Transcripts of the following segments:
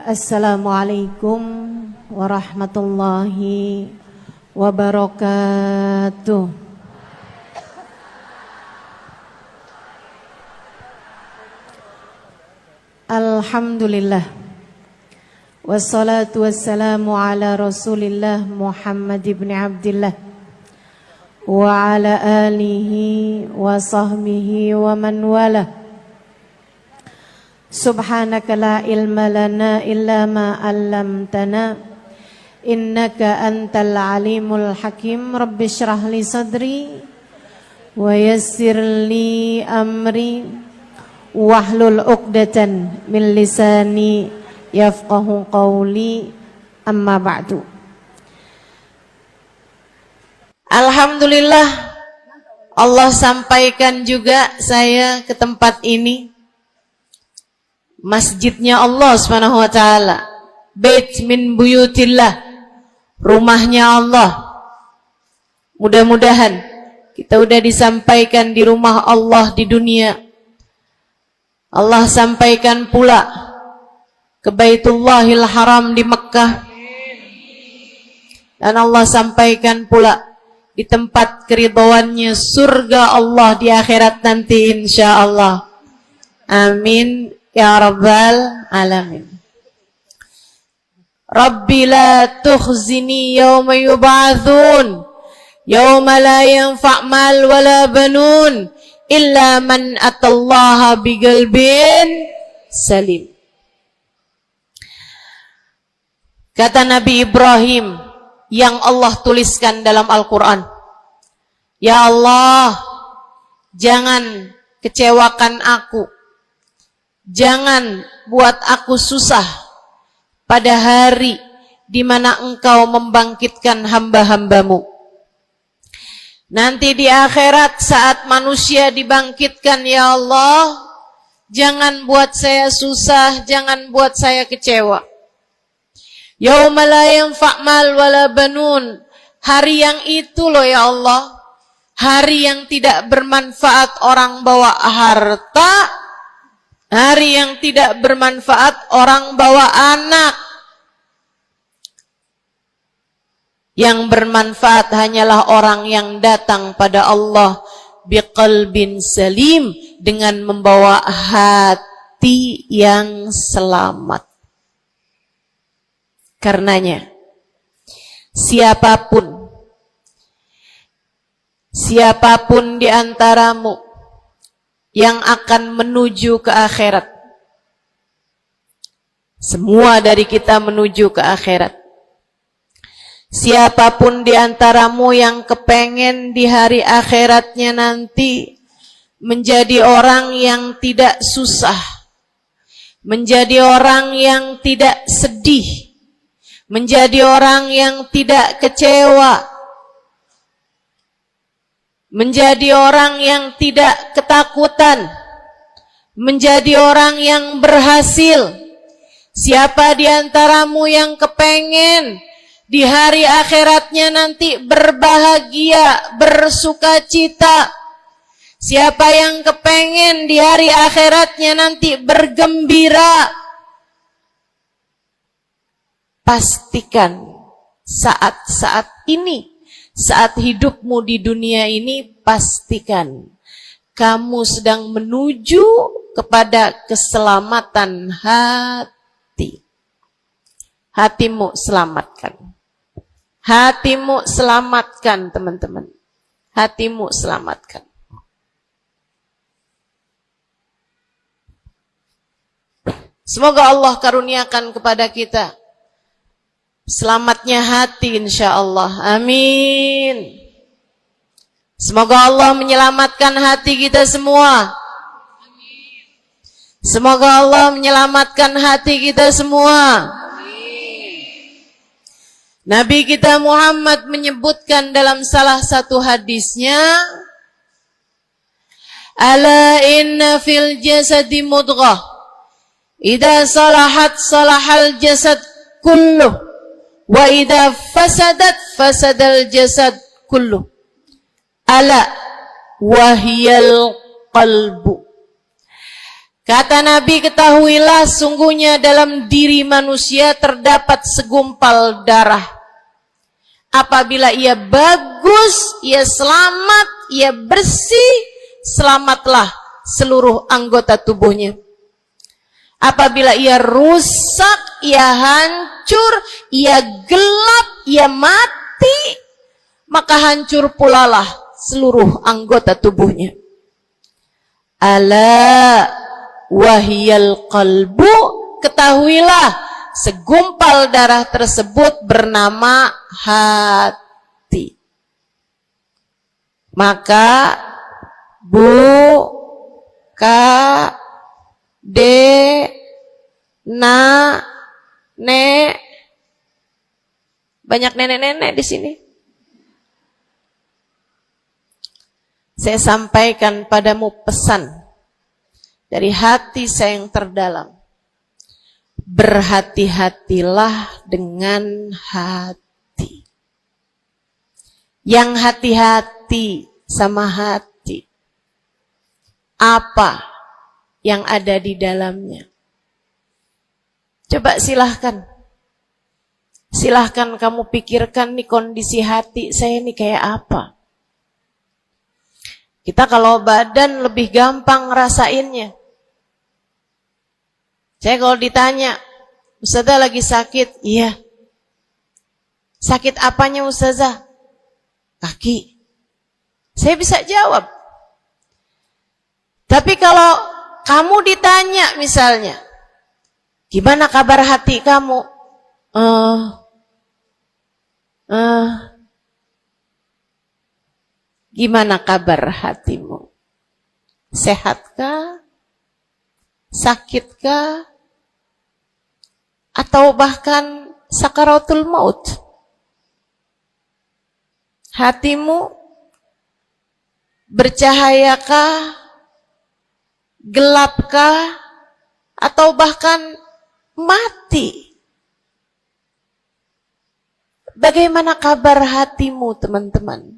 Assalamualaikum warahmatullahi wabarakatuh. Alhamdulillah. Wassalatu wassalamu ala Rasulillah Muhammad ibn Abdillah wa ala alihi wa sahbihi wa man wala. Subhanaka la ilma lana illa ma 'allamtana innaka antal alimul hakim. Rabbi shrah li sadri wa yassir li amri wahlul 'uqdatan min lisani yafqahu qawli. Amma ba'du. Alhamdulillah, Allah sampaikan juga saya ke tempat ini. Masjidnya Allah Subhanahu wa taala, bait min buyutillah, rumahnya Allah. Mudah-mudahan kita udah disampaikan di rumah Allah di dunia. Allah sampaikan pula ke Baitullahil Haram di Mekkah. Dan Allah sampaikan pula di tempat keridhaannya, surga Allah di akhirat nanti insyaallah. Amin ya rabbal alamin. Rabbi la tukhzini yawma yub'atsun yawma la yanfa' mal wala banun illa man atallaha biqalbin salim. Kata Nabi Ibrahim yang Allah tuliskan dalam Al-Quran, ya Allah, jangan kecewakan aku, jangan buat aku susah pada hari di mana Engkau membangkitkan hamba-hambamu. Nanti di akhirat saat manusia dibangkitkan, ya Allah, jangan buat saya susah, jangan buat saya kecewa. Yauma la yanfa' mal wala banun. Hari yang itu loh ya Allah, hari yang tidak bermanfaat orang bawa harta, hari yang tidak bermanfaat orang bawa anak. Yang bermanfaat hanyalah orang yang datang pada Allah biqalbin salim, dengan membawa hati yang selamat. Karenanya siapapun di antaramu yang akan menuju ke akhirat, semua dari kita menuju ke akhirat. Siapapun di antaramu yang kepengen di hari akhiratnya nanti menjadi orang yang tidak susah, menjadi orang yang tidak sedih, menjadi orang yang tidak kecewa, menjadi orang yang tidak ketakutan, menjadi orang yang berhasil. Siapa di antaramu yang kepengen di hari akhiratnya nanti berbahagia, bersukacita? Siapa yang kepengen di hari akhiratnya nanti bergembira? Pastikan saat-saat ini, saat hidupmu di dunia ini, pastikan kamu sedang menuju kepada keselamatan hati. Hatimu selamatkan. Hatimu selamatkan, teman-teman. Hatimu selamatkan. Semoga Allah karuniakan kepada kita selamatnya hati insyaallah. Amin. Semoga Allah menyelamatkan hati kita semua. Semoga Allah menyelamatkan hati kita semua. Nabi kita Muhammad menyebutkan dalam salah satu hadisnya, ala inna fil jasadi mudghah, idza salahat salahal jasad kulluh, wa idza fasadat fasadal jasad kulluh, ala wahiyal qalbu. Kata Nabi, ketahuilah sungguhnya dalam diri manusia terdapat segumpal darah. Apabila ia bagus, ia selamat, ia bersih, selamatlah seluruh anggota tubuhnya. Apabila ia rusak, ia hancur, ia gelap, ia mati, maka hancur pulalah seluruh anggota tubuhnya. Ala wahiyal qalbu, ketahuilah segumpal darah tersebut bernama hati. Maka nek, banyak nenek-nenek di sini. Saya sampaikan padamu pesan dari hati saya yang terdalam. Berhati-hatilah dengan hati. Yang hati-hati sama hati, apa yang ada di dalamnya? Coba silahkan kamu pikirkan nih, kondisi hati saya ini kayak apa. Kita kalau badan lebih gampang ngerasainnya. Saya kalau ditanya, Ustazah lagi sakit? Iya. Sakit apanya Ustazah? Kaki. Saya bisa jawab. Tapi kalau kamu ditanya misalnya, gimana kabar hati kamu? Gimana kabar hatimu? Sehatkah? Sakitkah? Atau bahkan sakaratul maut? Hatimu bercahayakah? Gelapkah? Atau bahkan mati? Bagaimana kabar hatimu, teman-teman?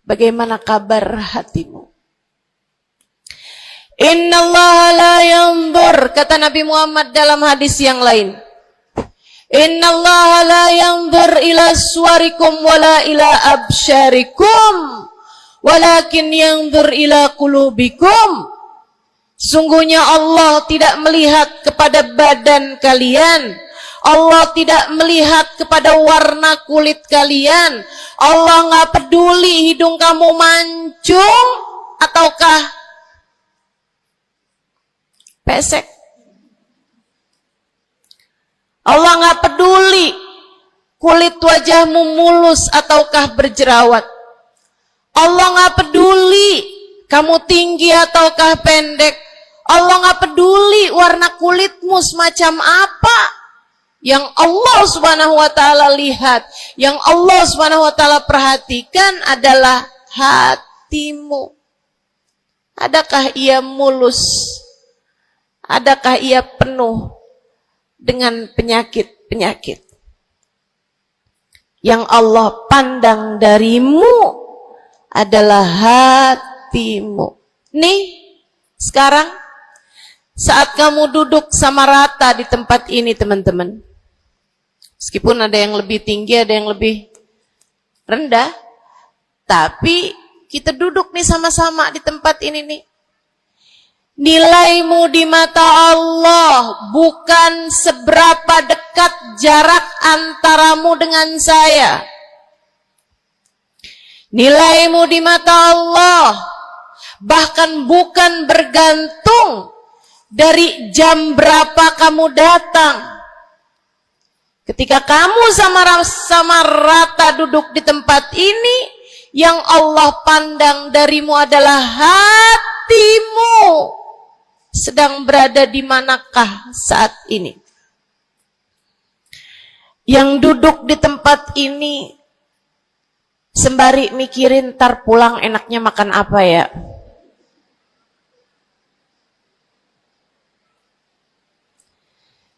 Bagaimana kabar hatimu? Innallaha la yanzur, kata Nabi Muhammad dalam hadis yang lain. Innallaha la yanzur ila suwarikum wala ila absyarikum, walakin yanzur ila qulubikum. Sungguhnya Allah tidak melihat kepada badan kalian, Allah tidak melihat kepada warna kulit kalian, Allah nggak peduli hidung kamu mancung ataukah pesek. Allah nggak peduli kulit wajahmu mulus ataukah berjerawat. Allah nggak peduli kamu tinggi ataukah pendek. Allah nggak peduli warna kulitmu semacam apa. Yang Allah Subhanahu wa taala lihat, yang Allah Subhanahu wa taala perhatikan adalah hatimu. Adakah ia mulus? Adakah ia penuh dengan penyakit-penyakit? Yang Allah pandang darimu adalah hatimu. Nih, sekarang saat kamu duduk sama rata di tempat ini, teman-teman. Meskipun ada yang lebih tinggi, ada yang lebih rendah, tapi kita duduk nih sama-sama di tempat ini nih. Nilaimu di mata Allah bukan seberapa dekat jarak antaramu dengan saya. Nilaimu di mata Allah bahkan bukan bergantung dari jam berapa kamu datang. Ketika kamu sama rata duduk di tempat ini, yang Allah pandang darimu adalah hatimu. Sedang berada di manakah saat ini? Yang duduk di tempat ini sembari mikirin ntar pulang enaknya makan apa ya?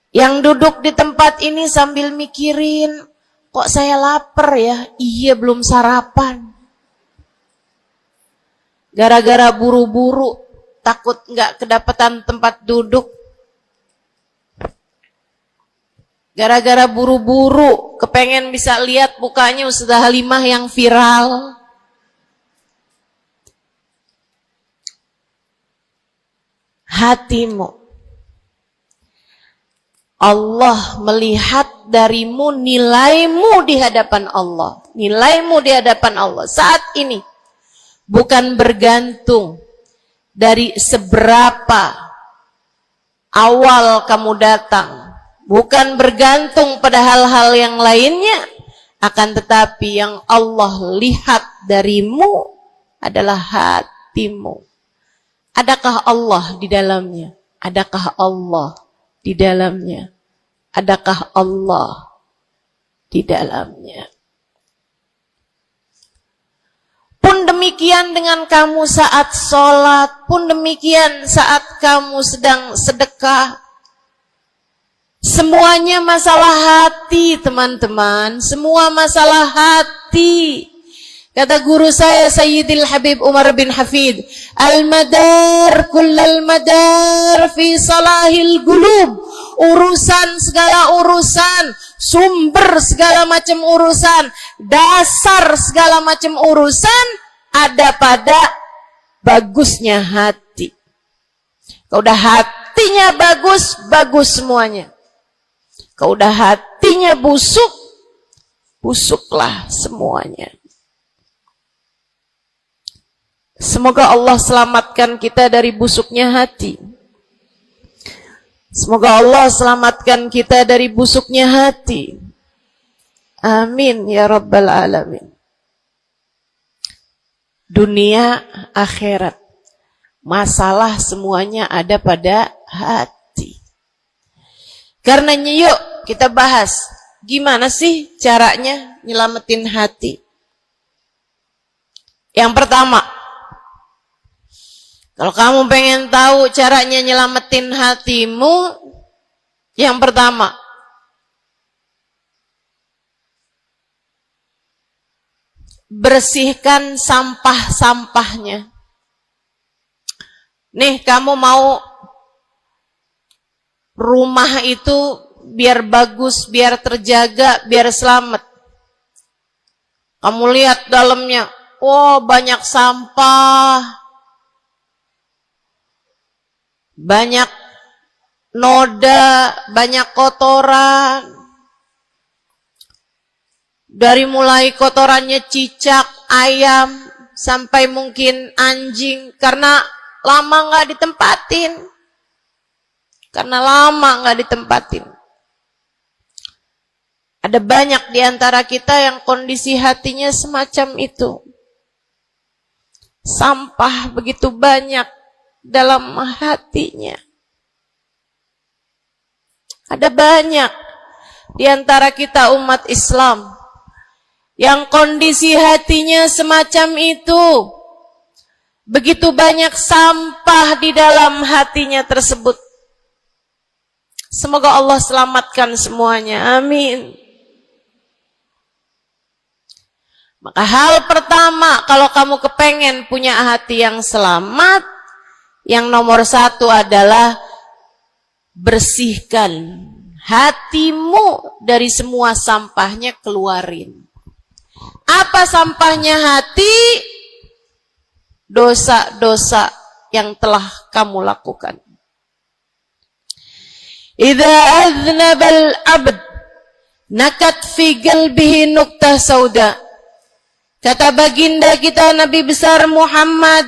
Yang duduk di tempat ini sambil mikirin, kok saya lapar ya? Iya, belum sarapan. Gara-gara buru-buru takut nggak kedapatan tempat duduk. Gara-gara buru-buru, kepengen bisa lihat mukanya Ustazah Halimah yang viral. Hatimu. Allah melihat darimu nilaimu di hadapan Allah. Nilaimu di hadapan Allah saat ini. Bukan bergantung dari seberapa awal kamu datang. Bukan bergantung pada hal-hal yang lainnya. Akan tetapi yang Allah lihat darimu adalah hatimu. Adakah Allah di dalamnya? Adakah Allah di dalamnya? Adakah Allah di dalamnya? Pun demikian dengan kamu saat sholat, pun demikian saat kamu sedang sedekah. Semuanya masalah hati, teman-teman. Semua masalah hati. Kata guru saya Sayyidil Habib Umar bin Hafid, al-madar kullal madar fi salahil gulub. Urusan segala urusan, sumber segala macam urusan, dasar segala macam urusan ada pada bagusnya hati. Kalau udah hatinya bagus, bagus semuanya. Kalau udah hatinya busuk, busuklah semuanya. Semoga Allah selamatkan kita dari busuknya hati. Semoga Allah selamatkan kita dari busuknya hati. Amin ya Rabbal Alamin. Dunia, akhirat. Masalah semuanya ada pada hati. Karenanya yuk kita bahas. Gimana sih caranya nyelamatin hati? Yang pertama, kalau kamu pengen tahu caranya nyelamatin hatimu, yang pertama, bersihkan sampah-sampahnya. Nih, kamu mau rumah itu biar bagus, biar terjaga, biar selamat. Kamu lihat dalamnya, oh banyak sampah. Banyak noda, banyak kotoran. Dari mulai kotorannya cicak, ayam, sampai mungkin anjing. Karena lama nggak ditempatin. Karena lama nggak ditempatin. Ada banyak di antara kita yang kondisi hatinya semacam itu. Sampah begitu banyak dalam hatinya. Ada banyak di antara kita umat Islam yang kondisi hatinya semacam itu. Begitu banyak sampah di dalam hatinya tersebut. Semoga Allah selamatkan semuanya. Amin. Maka hal pertama, kalau kamu kepengen punya hati yang selamat, yang nomor satu adalah bersihkan hatimu dari semua sampahnya, keluarin. Apa sampahnya hati? Dosa-dosa yang telah kamu lakukan. Idza aznabal abd nakat fi qalbihi nuqtah sauda. Kata baginda kita Nabi besar Muhammad,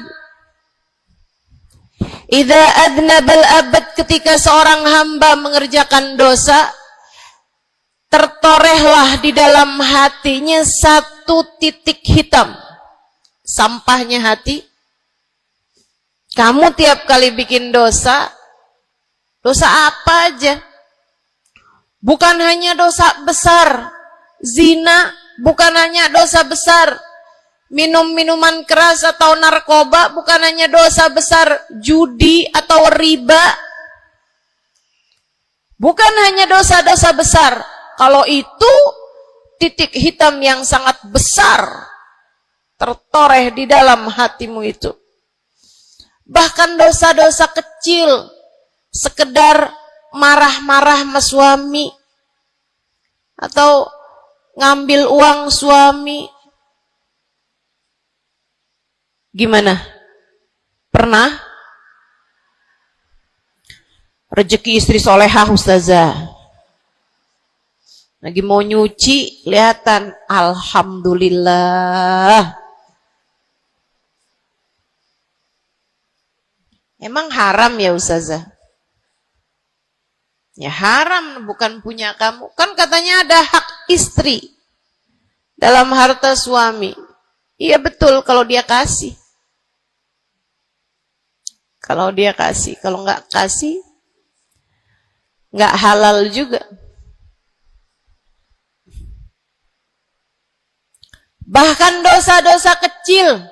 idza adnabal abad, ketika seorang hamba mengerjakan dosa, tertorehlah di dalam hatinya satu titik hitam. Sampahnya hati. Kamu tiap kali bikin dosa, dosa apa aja? Bukan hanya dosa besar, zina, bukan hanya dosa besar, minum minuman keras atau narkoba, bukan hanya dosa besar, judi atau riba. Bukan hanya dosa-dosa besar. Kalau itu titik hitam yang sangat besar tertoreh di dalam hatimu itu. Bahkan dosa-dosa kecil, sekedar marah-marah sama suami, atau ngambil uang suami. Gimana? Pernah? Rezeki istri solehah ustazah. Lagi mau nyuci, kelihatan. Alhamdulillah. Emang haram ya ustazah? Ya haram, bukan punya kamu. Kan katanya ada hak istri dalam harta suami. Iya betul kalau dia kasih. Kalau dia kasih, kalau nggak kasih, nggak halal juga. Bahkan dosa-dosa kecil,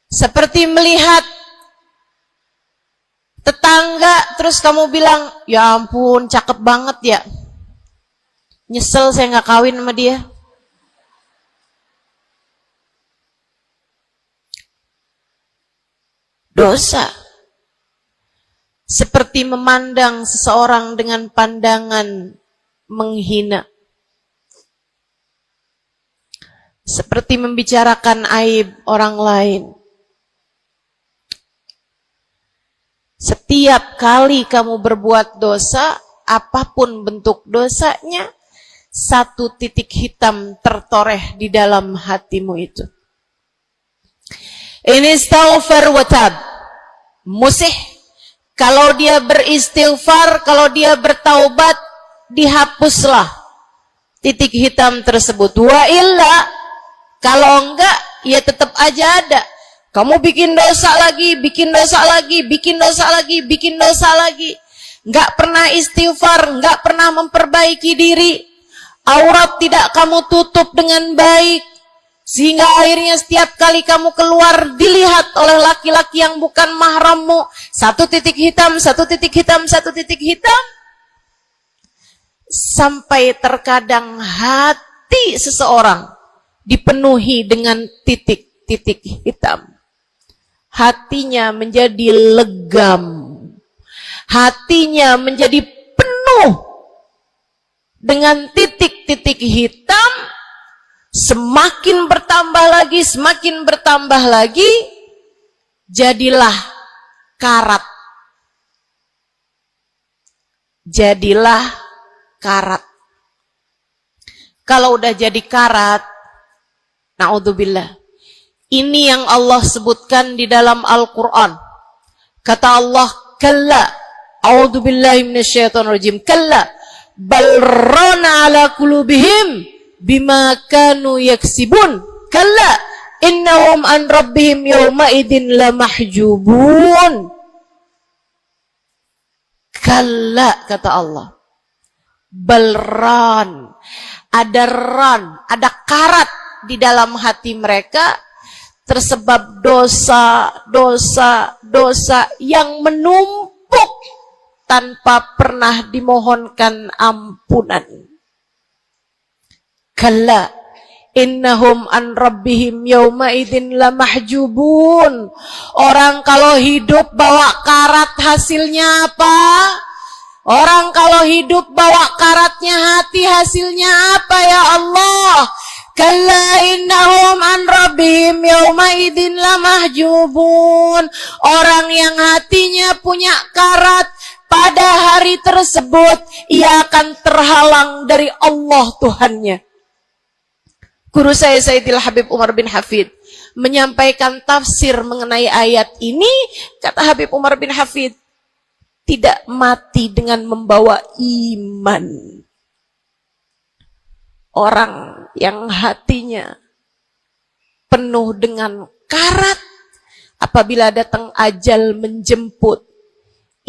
seperti melihat tetangga, terus kamu bilang, ya ampun, cakep banget ya. Nyesel saya nggak kawin sama dia. Dosa. Seperti memandang seseorang dengan pandangan menghina. Seperti membicarakan aib orang lain. Setiap kali kamu berbuat dosa, apapun bentuk dosanya, satu titik hitam tertoreh di dalam hatimu itu. Ini istighfar wa tab. Musih. Kalau dia beristighfar, kalau dia bertaubat, dihapuslah titik hitam tersebut. Wa illa, kalau enggak, ya tetap aja ada. Kamu bikin dosa lagi, bikin dosa lagi, bikin dosa lagi, bikin dosa lagi. Enggak pernah istighfar, enggak pernah memperbaiki diri. Aurat tidak kamu tutup dengan baik. Sehingga akhirnya setiap kali kamu keluar dilihat oleh laki-laki yang bukan mahrammu. Satu titik hitam, satu titik hitam, satu titik hitam. Sampai terkadang hati seseorang dipenuhi dengan titik-titik hitam. Hatinya menjadi legam. Hatinya menjadi penuh dengan titik-titik hitam. Semakin bertambah lagi, semakin bertambah lagi, jadilah karat. Jadilah karat. Kalau udah jadi karat, na'udzubillah. Ini yang Allah sebutkan di dalam Al-Quran. Kata Allah, kalla, a'udzubillahi minasyaitonirrajim, kalla, bal rana ala qulubihim bima kanu yaksibun, kalla innahum an rabbihim yawma idin lamahjubun. Kalla, kata Allah, balran, ada ran, ada karat di dalam hati mereka tersebab dosa, dosa, dosa yang menumpuk tanpa pernah dimohonkan ampunan. Kalla innahum an rabbihim yawma idzin lamahjubun. Orang kalau hidup bawa karat hasilnya apa? Orang kalau hidup bawa karatnya hati hasilnya apa ya Allah? Kalla innahum an rabbihim yawma idzin lamahjubun. Orang yang hatinya punya karat, pada hari tersebut ia akan terhalang dari Allah Tuhannya. Guru saya Sayyidil Habib Umar bin Hafid menyampaikan tafsir mengenai ayat ini. Kata Habib Umar bin Hafid, tidak mati dengan membawa iman. Orang yang hatinya penuh dengan karat, apabila datang ajal menjemput,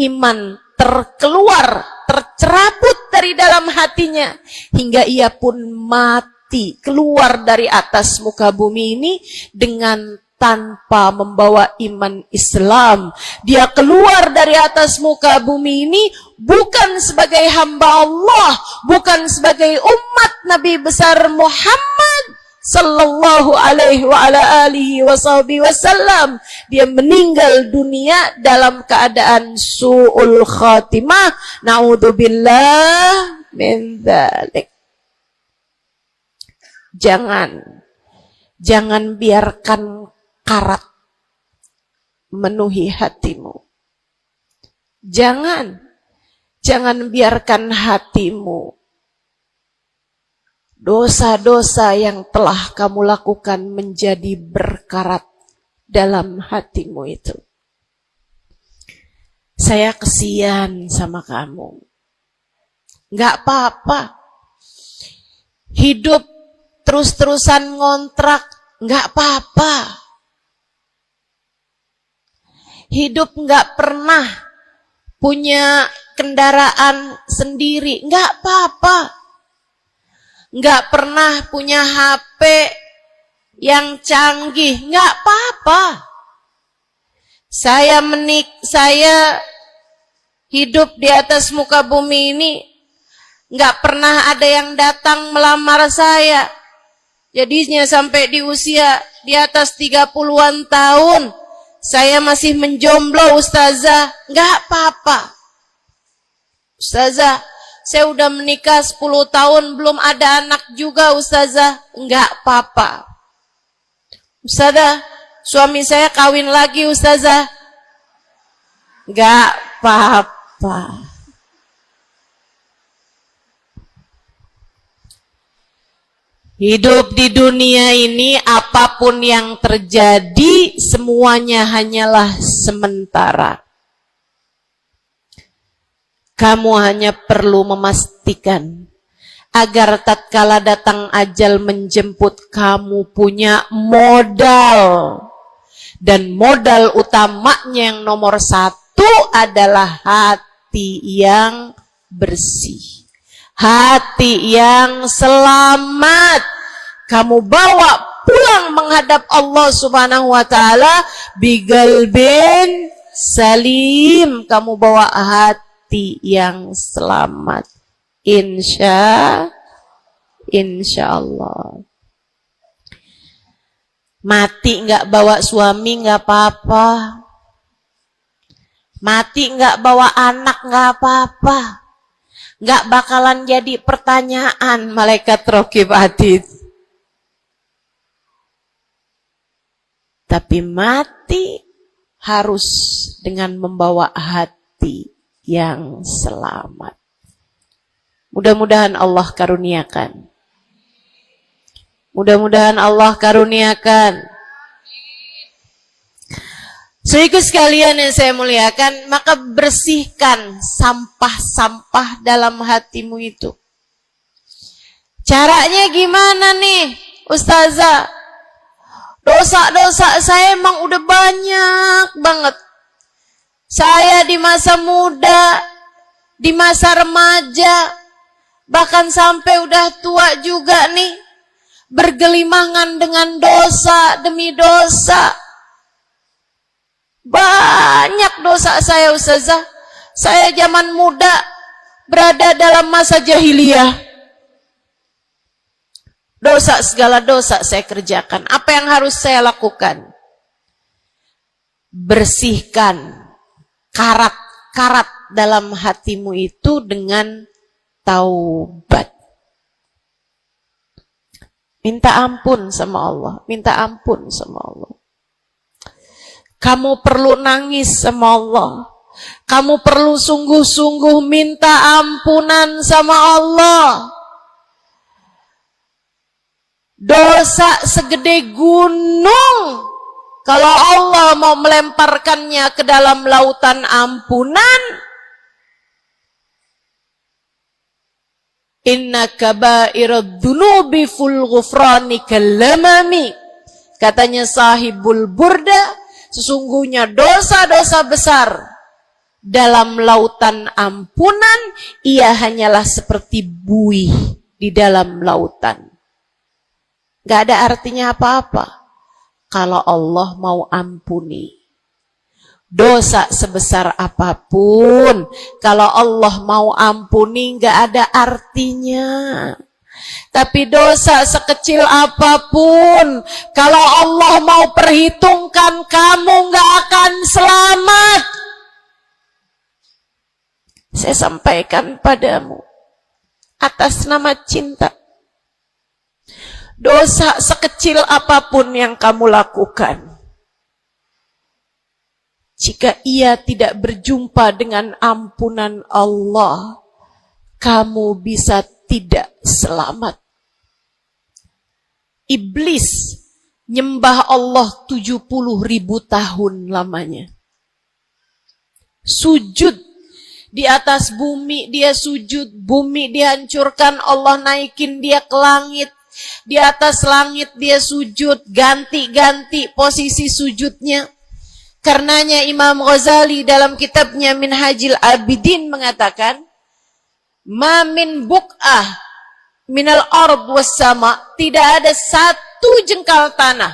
iman terkeluar, tercerabut dari dalam hatinya, hingga ia pun mati, keluar dari atas muka bumi ini dengan tanpa membawa iman Islam. Dia keluar dari atas muka bumi ini bukan sebagai hamba Allah, bukan sebagai umat Nabi besar Muhammad sallallahu alaihi wa ala alihi wasallam. Dia meninggal dunia dalam keadaan su'ul khatimah. Na'udzubillah min dzalik. Jangan biarkan karat memenuhi hatimu. Jangan biarkan hatimu dosa-dosa yang telah kamu lakukan menjadi berkarat dalam hatimu itu. Saya kesian sama kamu. Nggak apa-apa. Hidup terus-terusan ngontrak, nggak apa-apa. Hidup nggak pernah punya kendaraan sendiri, nggak apa-apa. Nggak pernah punya HP yang canggih, nggak apa-apa. Saya hidup di atas muka bumi ini, nggak pernah ada yang datang melamar saya. Jadinya sampai di usia di atas 30-an tahun, saya masih menjomblo, Ustazah. Nggak apa-apa. Ustazah, saya udah menikah 10 tahun, belum ada anak juga, Ustazah. Enggak apa-apa. Ustazah, suami saya kawin lagi, Ustazah. Enggak apa-apa. Hidup di dunia ini, apapun yang terjadi, semuanya hanyalah sementara. Kamu hanya perlu memastikan agar tatkala datang ajal menjemput, kamu punya modal. Dan modal utamanya yang nomor 1 adalah hati yang bersih. Hati yang selamat. Kamu bawa pulang menghadap Allah Subhanahu wa ta'ala bigalbin salim. Kamu bawa hati yang selamat, insya Allah. Mati nggak bawa suami nggak apa-apa, mati nggak bawa anak nggak apa-apa, nggak bakalan jadi pertanyaan malaikat raqib atid. Tapi mati harus dengan membawa hati yang selamat. Mudah-mudahan Allah karuniakan. Mudah-mudahan Allah karuniakan. Saudaraku sekalian yang saya muliakan, maka bersihkan sampah-sampah dalam hatimu itu. Caranya gimana nih, Ustazah? Dosa-dosa saya emang udah banyak banget. Saya di masa muda, di masa remaja, bahkan sampai udah tua juga nih, bergelimangan dengan dosa demi dosa. Banyak dosa saya, Ustazah. Saya zaman muda berada dalam masa jahiliyah. Dosa, segala dosa saya kerjakan. Apa yang harus saya lakukan? Bersihkan karat-karat dalam hatimu itu dengan taubat. Minta ampun sama Allah, minta ampun sama Allah. Kamu perlu nangis sama Allah. Kamu perlu sungguh-sungguh minta ampunan sama Allah. Dosa segede gunung, kalau Allah mau melemparkannya ke dalam lautan ampunan, inna kaba'irad dunubi ful ghufrani kallamami. Katanya sahibul burda, sesungguhnya dosa-dosa besar dalam lautan ampunan, ia hanyalah seperti buih di dalam lautan. Gak ada artinya apa-apa. Kalau Allah mau ampuni dosa sebesar apapun, kalau Allah mau ampuni gak ada artinya. Tapi dosa sekecil apapun, kalau Allah mau perhitungkan, kamu gak akan selamat. Saya sampaikan padamu atas nama cinta. Dosa sekecil apapun yang kamu lakukan, jika ia tidak berjumpa dengan ampunan Allah, kamu bisa tidak selamat. Iblis nyembah Allah 70.000 tahun lamanya. Sujud di atas bumi, dia sujud, bumi dihancurkan, Allah naikin dia ke langit. Di atas langit dia sujud, ganti-ganti posisi sujudnya. Karenanya Imam Ghazali dalam kitabnya Minhajul Abidin mengatakan, ma min buk'ah minal ard was sama, tidak ada satu jengkal tanah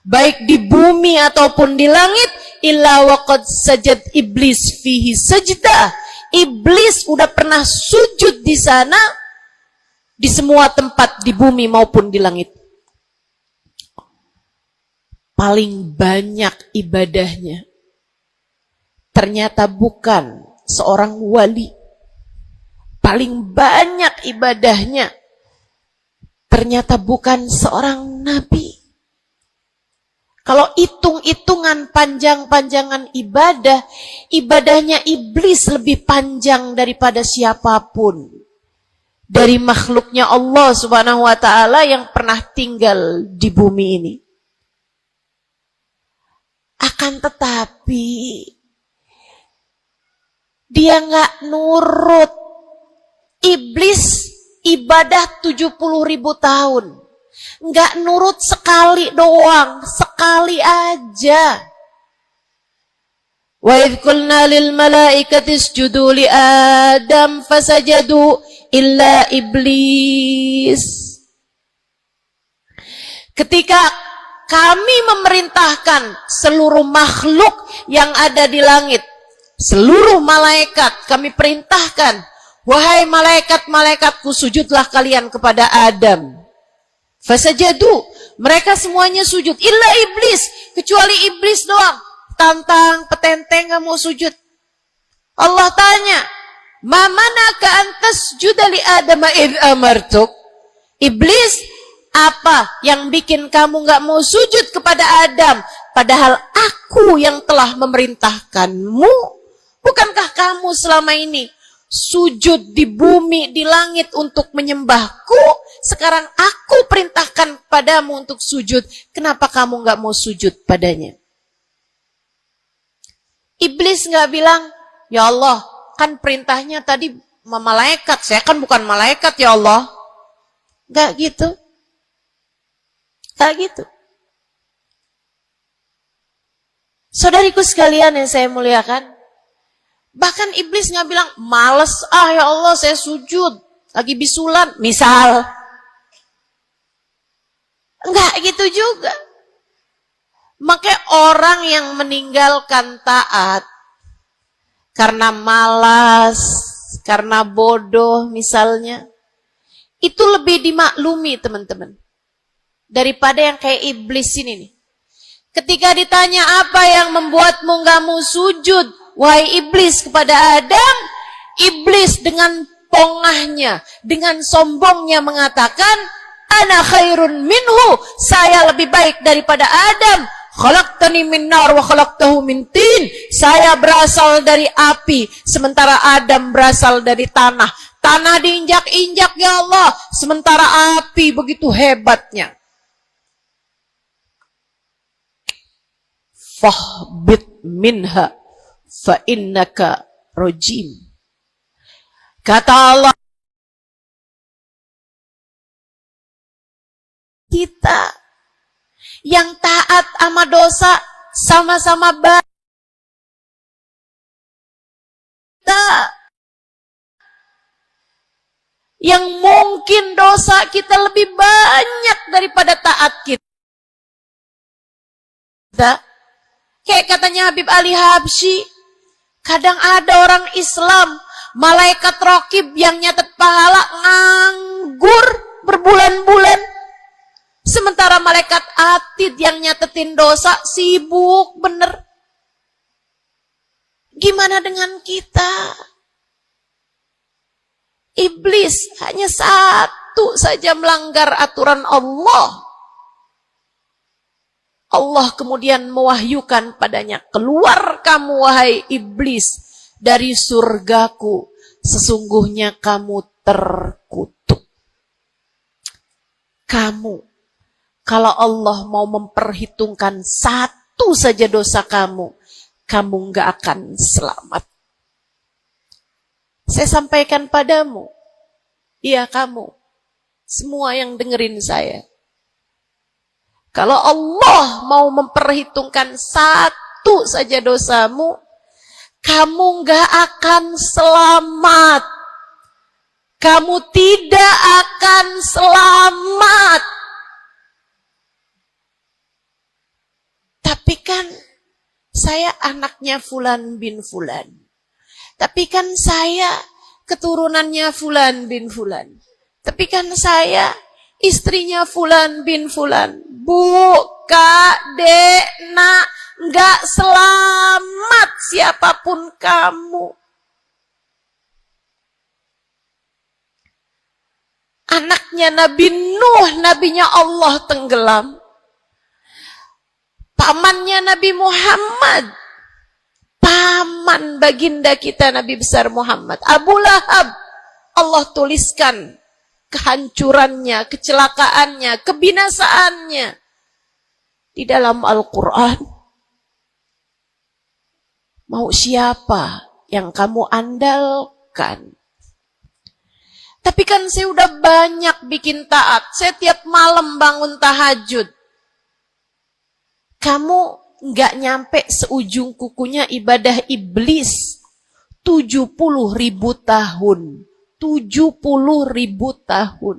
baik di bumi ataupun di langit illa waqad sajad iblis fihi sajdah. Iblis udah pernah sujud di sana, di semua tempat di bumi maupun di langit. Paling banyak ibadahnya ternyata bukan seorang wali. Paling banyak ibadahnya ternyata bukan seorang nabi. Kalau hitung-hitungan panjang-panjangan ibadah, ibadahnya iblis lebih panjang daripada siapapun dari makhluknya Allah Subhanahu wa taala yang pernah tinggal di bumi ini. Akan tetapi dia nggak nurut. Iblis ibadah 70.000 tahun. Nggak nurut sekali doang, sekali aja. Wa idh qulna lil malaikati isjudu li Adam fasajadu illa iblis. Ketika kami memerintahkan seluruh makhluk yang ada di langit, seluruh malaikat kami perintahkan, wahai malaikat-malaikatku, sujudlah kalian kepada Adam. Fasajadu, mereka semuanya sujud, illa iblis, kecuali iblis doang. Tantang, petenteng gak mau sujud. Allah tanya, ma manaka antas judali Adam idh amartuk? Iblis, apa yang bikin kamu gak mau sujud kepada Adam? Padahal aku yang telah memerintahkanmu. Bukankah kamu selama ini sujud di bumi, di langit untuk menyembahku? Sekarang aku perintahkan padamu untuk sujud. Kenapa kamu gak mau sujud padanya? Iblis gak bilang, ya Allah, kan perintahnya tadi malaikat, saya kan bukan malaikat ya Allah. Gak gitu. Gak gitu. Saudariku sekalian yang saya muliakan, bahkan iblis gak bilang, males ya Allah saya sujud, lagi bisulan, misal. Enggak gitu juga. Makanya orang yang meninggalkan taat karena malas, karena bodoh misalnya, itu lebih dimaklumi teman-teman daripada yang kayak iblis ini nih. Ketika ditanya apa yang membuatmu gak mau sujud, wahai iblis, kepada Adam, iblis dengan pongahnya, dengan sombongnya mengatakan, ana khairun minhu, saya lebih baik daripada Adam. Khalaqtani min nar wa khalaqtahu min tin. Saya berasal dari api, sementara Adam berasal dari tanah. Tanah diinjak-injak ya Allah, sementara api begitu hebatnya. Fahbit minha fa innaka rajim. Kata Allah, kita yang taat sama dosa sama-sama baik. Yang mungkin dosa kita lebih banyak daripada taat kita. Kayak katanya Habib Ali Habsyi, kadang ada orang Islam, malaikat raqib yang nyatet pahala nganggur berbulan. asatid yang nyatetin dosa sibuk bener. Gimana dengan kita? Iblis hanya satu saja melanggar aturan Allah. Allah kemudian mewahyukan padanya, keluar kamu wahai iblis dari surgaku, sesungguhnya kamu terkutuk. Kamu, kalau Allah mau memperhitungkan satu saja dosa kamu, kamu nggak akan selamat. Saya sampaikan padamu, iya kamu, semua yang dengerin saya. Kalau Allah mau memperhitungkan satu saja dosamu, kamu nggak akan selamat. Kamu tidak akan selamat. Tapi kan saya anaknya Fulan bin Fulan. Tapi kan saya keturunannya Fulan bin Fulan. Tapi kan saya istrinya Fulan bin Fulan. Bu, Kak, Dek, Nak, nggak selamat siapapun kamu. Anaknya Nabi Nuh, nabinya Allah tenggelam. Pamannya Nabi Muhammad, paman baginda kita Nabi besar Muhammad, Abu Lahab, Allah tuliskan kehancurannya, kecelakaannya, kebinasaannya di dalam Al-Quran. Mau siapa yang kamu andalkan? Tapi kan saya udah banyak bikin taat. Saya tiap malam bangun tahajud. Kamu nggak nyampe seujung kukunya ibadah iblis. 70.000 tahun. 70.000 tahun.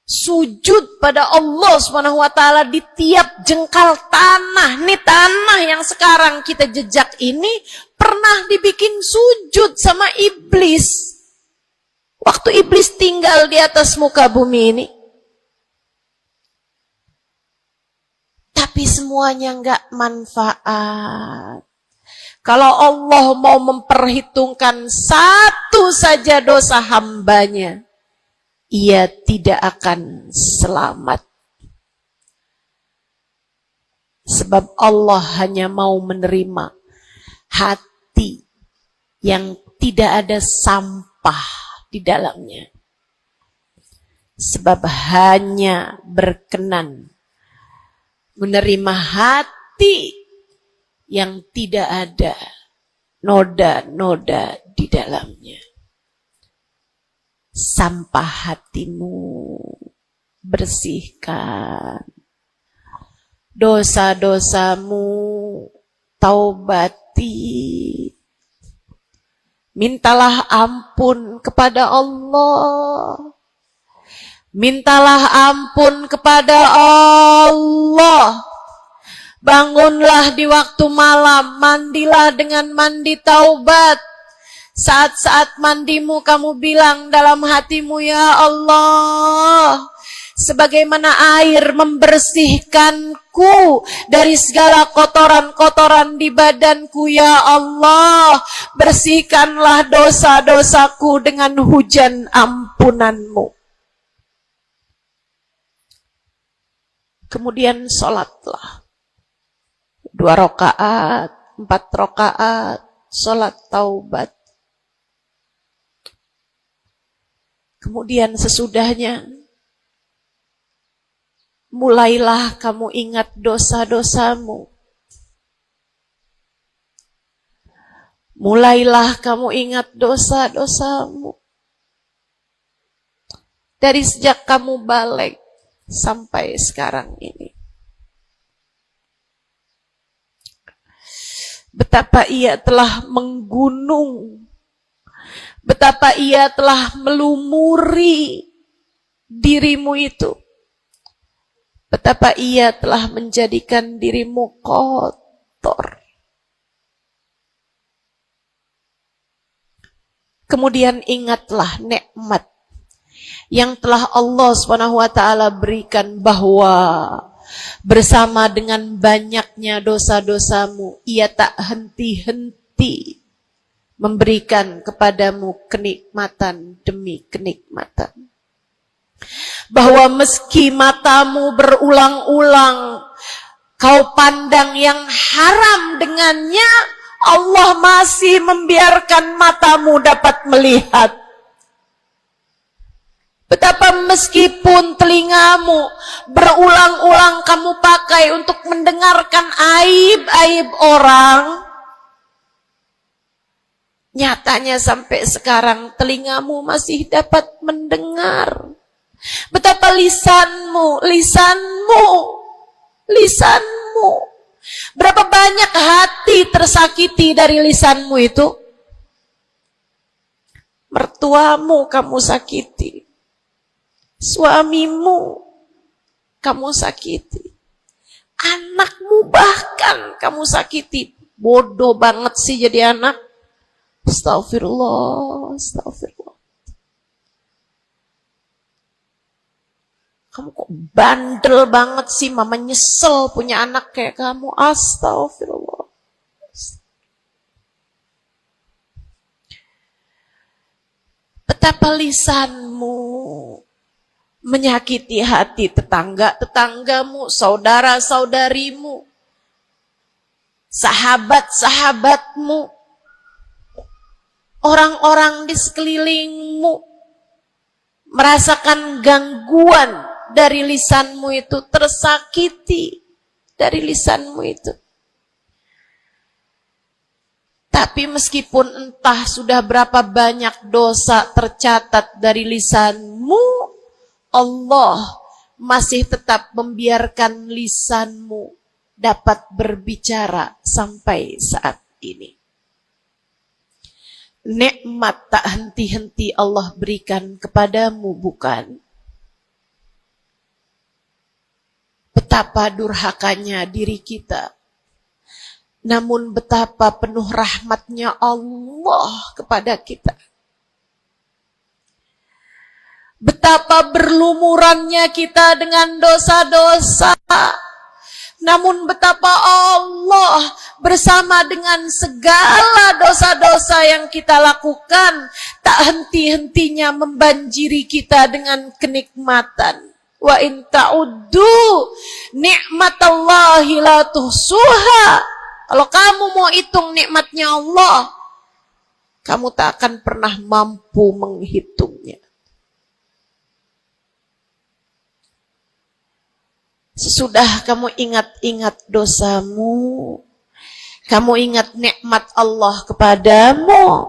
Sujud pada Allah SWT di tiap jengkal tanah. Nih tanah yang sekarang kita jejak ini pernah dibikin sujud sama iblis. Waktu iblis tinggal di atas muka bumi ini. Tapi semuanya nggak manfaat. Kalau Allah mau memperhitungkan satu saja dosa hambanya, ia tidak akan selamat. Sebab Allah hanya mau menerima hati yang tidak ada sampah di dalamnya. Sebab hanya berkenan menerima hati yang tidak ada noda-noda di dalamnya. Sampah hatimu bersihkan. Dosa-dosamu taubati. Mintalah ampun kepada Allah. Mintalah ampun kepada Allah. Bangunlah di waktu malam, mandilah dengan mandi taubat. Saat-saat mandimu kamu bilang dalam hatimu, ya Allah, sebagaimana air membersihkanku dari segala kotoran-kotoran di badanku, ya Allah, bersihkanlah dosa-dosaku dengan hujan ampunanmu. Kemudian sholatlah. 2 rakaat, 4 rakaat, sholat taubat. Kemudian sesudahnya, mulailah kamu ingat dosa-dosamu. Mulailah kamu ingat dosa-dosamu. Dari sejak kamu balik sampai sekarang ini. Betapa ia telah menggunung. Betapa ia telah melumuri dirimu itu. Betapa ia telah menjadikan dirimu kotor. Kemudian ingatlah nikmat yang telah Allah SWT berikan, bahwa bersama dengan banyaknya dosa-dosamu, Ia tak henti-henti memberikan kepadamu kenikmatan demi kenikmatan. Bahwa meski matamu berulang-ulang kau pandang yang haram dengannya, Allah masih membiarkan matamu dapat melihat. Betapa meskipun telingamu berulang-ulang kamu pakai untuk mendengarkan aib-aib orang, nyatanya sampai sekarang telingamu masih dapat mendengar. Betapa lisanmu. Berapa banyak hati tersakiti dari lisanmu itu? Mertuamu kamu sakiti, suamimu kamu sakiti, anakmu bahkan kamu sakiti. Bodoh banget sih jadi anak. Astagfirullah. Kamu kok bandel banget sih, mama nyesel punya anak kayak kamu. Astagfirullah. Betapa lisanmu menyakiti hati tetanggamu, saudara-saudarimu, sahabat-sahabatmu, orang-orang di sekelilingmu merasakan gangguan dari lisanmu itu, tersakiti dari lisanmu itu. Tapi meskipun entah sudah berapa banyak dosa tercatat dari lisanmu, Allah masih tetap membiarkan lisanmu dapat berbicara sampai saat ini. Nikmat tak henti-henti Allah berikan kepadamu, bukan? Betapa durhakanya diri kita. Namun betapa penuh rahmatnya Allah kepada kita. Betapa berlumurannya kita dengan dosa-dosa. Namun betapa Allah bersama dengan segala dosa-dosa yang kita lakukan, tak henti-hentinya membanjiri kita dengan kenikmatan. Wa in ta'uddu ni'matallahi la tuhsuha. Kalau kamu mau hitung nikmatnya Allah, kamu tak akan pernah mampu menghitungnya. Sesudah kamu ingat-ingat dosamu, kamu ingat nikmat Allah kepadamu,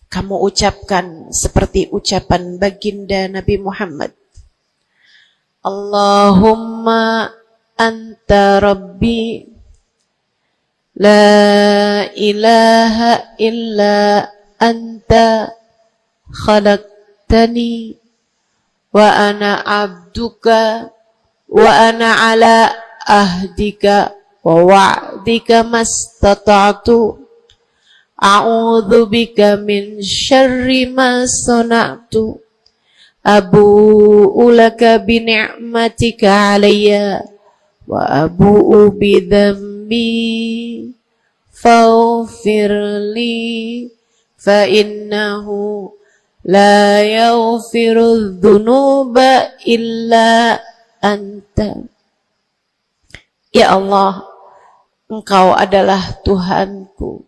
kamu ucapkan seperti ucapan baginda Nabi Muhammad. Allahumma anta rabbi, la ilaha illa anta khalaqtani, wa ana abduka, wa ana ala ahdika, wa wa'dika mastata'tu. A'udzu bika min syarri ma sana'tu. Abu'u laka bi ni'matika 'alayya wa abu'u bi dhanbi faghfir li fa innahu la yaghfiru dzunuba illa anta. Ya Allah, Engkau adalah Tuhanku.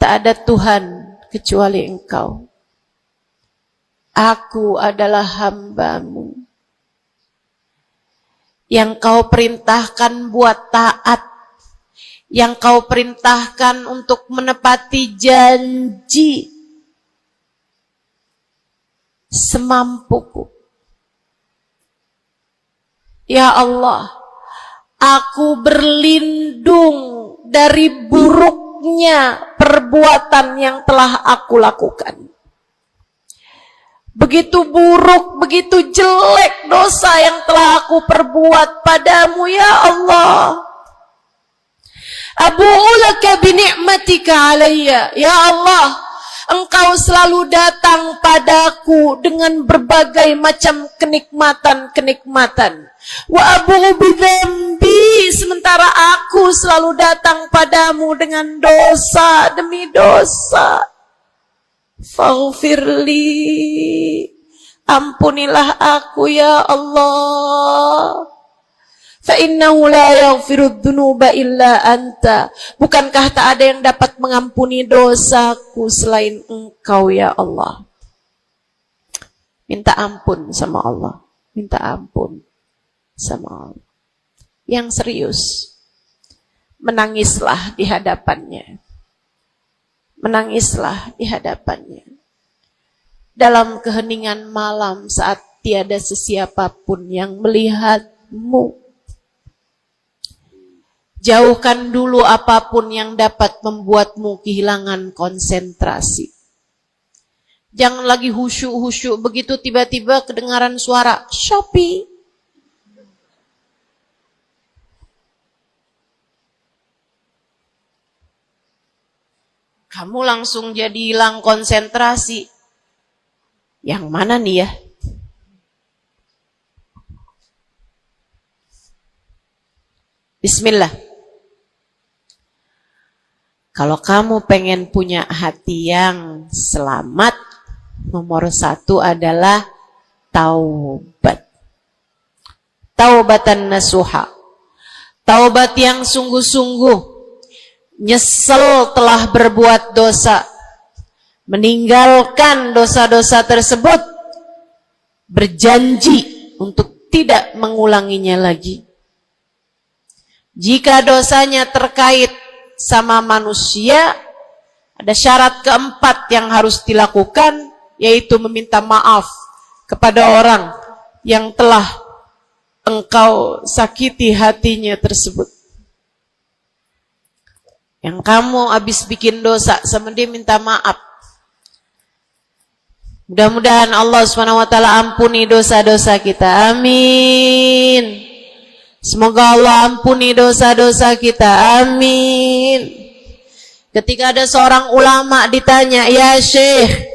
Tak ada Tuhan kecuali Engkau. Aku adalah hamba-Mu yang Kau perintahkan buat taat, yang Kau perintahkan untuk menepati janji semampuku. Ya Allah, aku berlindung dari buruknya perbuatan yang telah aku lakukan. Begitu buruk, begitu jelek dosa yang telah aku perbuat padamu, ya Allah. Abu'u laka bi ni'matika 'alayya. Ya Allah, Engkau Engkau selalu datang padaku dengan berbagai macam kenikmatan-kenikmatan. Wa abu'u bidzambi, sementara aku selalu datang padamu dengan dosa demi dosa. Faghfirli, ampunilah aku ya Allah. Fa innahu la yaghfirudz dzunuba illa anta. Bukankah tak ada yang dapat mengampuni dosaku selain Engkau ya Allah. Minta ampun sama Allah. Minta ampun sama Allah. Yang serius, menangislah di hadapannya. Menangislah di hadapannya. Dalam keheningan malam saat tiada sesiapapun yang melihatmu. Jauhkan dulu apapun yang dapat membuatmu kehilangan konsentrasi. Jangan lagi khusyuk-khusyuk begitu tiba-tiba kedengaran suara Shopee. Kamu langsung jadi hilang konsentrasi. Yang mana nih ya? Bismillah. Kalau kamu pengen punya hati yang selamat, nomor 1 adalah taubat. Taubatan nasuha. Taubat yang sungguh-sungguh. Nyesel telah berbuat dosa. Meninggalkan dosa-dosa tersebut. Berjanji untuk tidak mengulanginya lagi. Jika dosanya terkait sama manusia, ada syarat keempat yang harus dilakukan, yaitu meminta maaf kepada orang yang telah engkau sakiti hatinya tersebut. Yang kamu habis bikin dosa sama dia, minta maaf. Mudah-mudahan Allah SWT ampuni dosa-dosa kita. Amin. Semoga Allah ampuni dosa-dosa kita. Amin. Ketika ada seorang ulama ditanya, ya Syekh,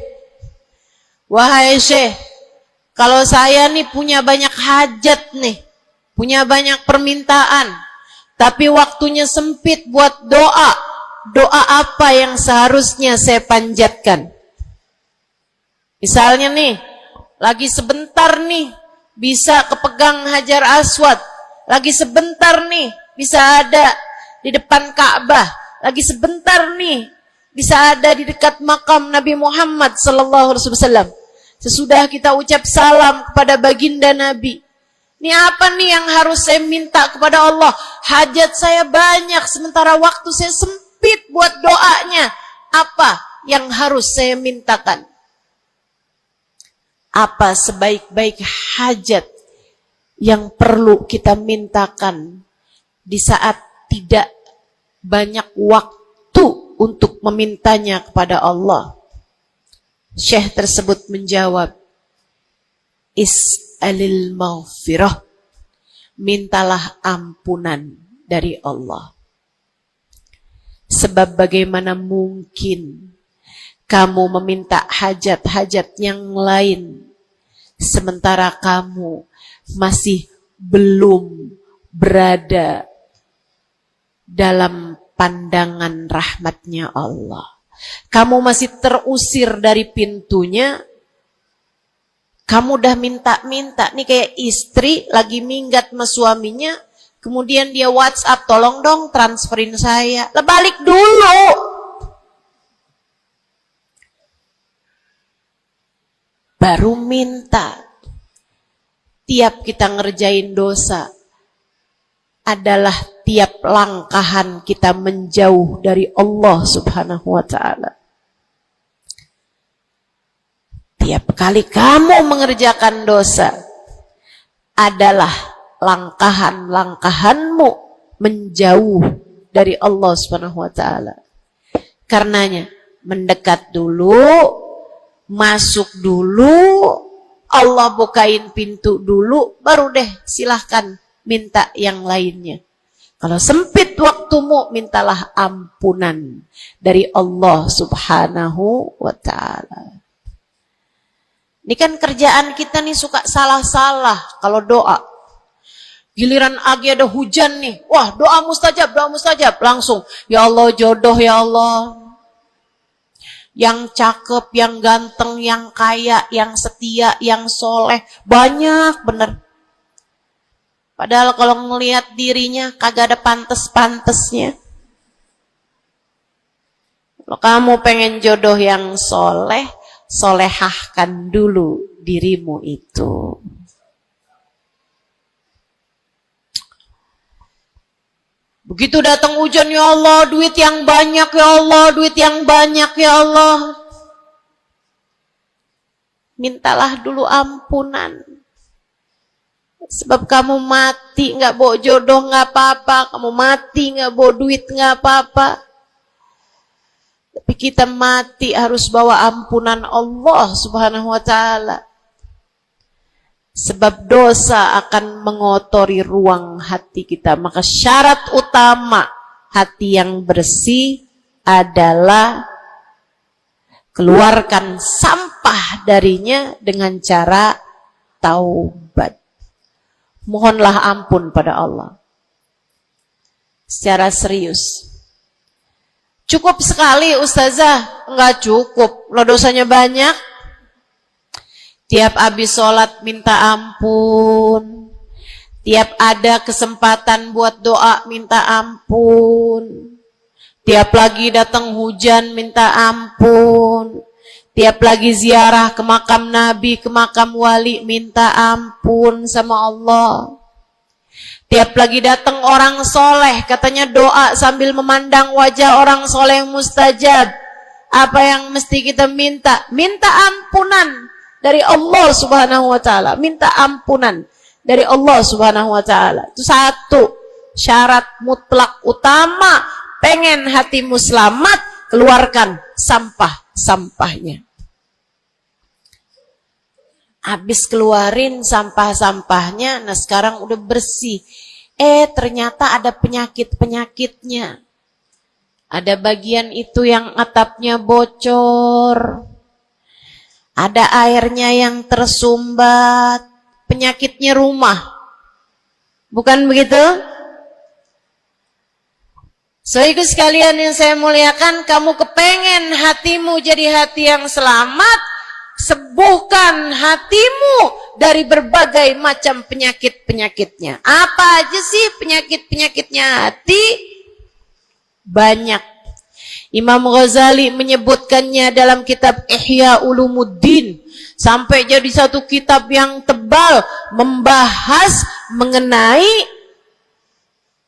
wahai Syekh, kalau saya nih punya banyak hajat nih, punya banyak permintaan, tapi waktunya sempit buat doa, doa apa yang seharusnya saya panjatkan? Misalnya nih, lagi sebentar nih, bisa kepegang Hajar Aswad. Lagi sebentar nih, bisa ada di depan Ka'bah. Lagi sebentar nih, bisa ada di dekat makam Nabi Muhammad SAW. Sesudah kita ucap salam kepada baginda Nabi. Ini apa nih yang harus saya minta kepada Allah? Hajat saya banyak, sementara waktu saya sempit buat doanya. Apa yang harus saya mintakan? Apa sebaik-baik hajat yang perlu kita mintakan di saat tidak banyak waktu untuk memintanya kepada Allah? Syekh tersebut menjawab, is'alil maghfirah, mintalah ampunan dari Allah. Sebab bagaimana mungkin kamu meminta hajat-hajat yang lain sementara kamu masih belum berada dalam pandangan rahmatnya Allah. Kamu masih terusir dari pintunya. Kamu udah minta-minta. Nih kayak istri lagi minggat sama suaminya. Kemudian dia WhatsApp, tolong dong transferin saya. Lah balik dulu. Baru minta. Tiap kita ngerjain dosa adalah tiap langkahan kita menjauh dari Allah Subhanahu wa ta'ala. Tiap kali kamu mengerjakan dosa adalah langkahan-langkahanmu menjauh dari Allah Subhanahu wa ta'ala. Karenanya mendekat dulu, masuk dulu, Allah bukain pintu dulu, baru deh silahkan minta yang lainnya. Kalau sempit waktumu, mintalah ampunan dari Allah Subhanahu wa ta'ala. Ini kan kerjaan kita nih suka salah-salah kalau doa. Giliran lagi ada hujan nih, wah doa mustajab, langsung. Ya Allah jodoh ya Allah. Yang cakep, yang ganteng, yang kaya, yang setia, yang soleh. Banyak bener. Padahal kalau ngelihat dirinya kagak ada pantes-pantesnya. Kalau kamu pengen jodoh yang soleh, solehahkan dulu dirimu itu. Begitu datang hujan, ya Allah, duit yang banyak, ya Allah, duit yang banyak, ya Allah. Mintalah dulu ampunan. Sebab kamu mati nggak bawa jodoh nggak apa-apa, kamu mati nggak bawa duit nggak apa-apa. Tapi kita mati harus bawa ampunan Allah Subhanahu wa ta'ala. Sebab dosa akan mengotori ruang hati kita. Maka syarat utama hati yang bersih adalah keluarkan sampah darinya dengan cara taubat. Mohonlah ampun pada Allah. Secara serius. Cukup sekali Ustazah? Enggak cukup. Lo dosanya banyak. Tiap habis sholat minta ampun. Tiap ada kesempatan buat doa minta ampun. Tiap lagi datang hujan minta ampun. Tiap lagi ziarah ke makam Nabi, ke makam wali, minta ampun sama Allah. Tiap lagi datang orang soleh, katanya doa sambil memandang wajah orang soleh yang mustajab. Apa yang mesti kita minta? Minta ampunan dari Allah Subhanahu wa ta'ala. Minta ampunan dari Allah Subhanahu wa ta'ala. Itu satu syarat mutlak utama. Pengen hatimu selamat, keluarkan sampah-sampahnya. Habis keluarin sampah-sampahnya, nah sekarang udah bersih. Ternyata ada penyakit-penyakitnya. Ada bagian itu yang atapnya bocor. Ada airnya yang tersumbat. Penyakitnya rumah. Bukan begitu? Saudaraku sekalian yang saya muliakan, kamu kepengen hatimu jadi hati yang selamat, sembuhkan hatimu dari berbagai macam penyakit-penyakitnya. Apa aja sih penyakit-penyakitnya hati? Banyak. Imam Ghazali menyebutkannya dalam kitab Ihya Ulumuddin. Sampai jadi satu kitab yang tebal membahas mengenai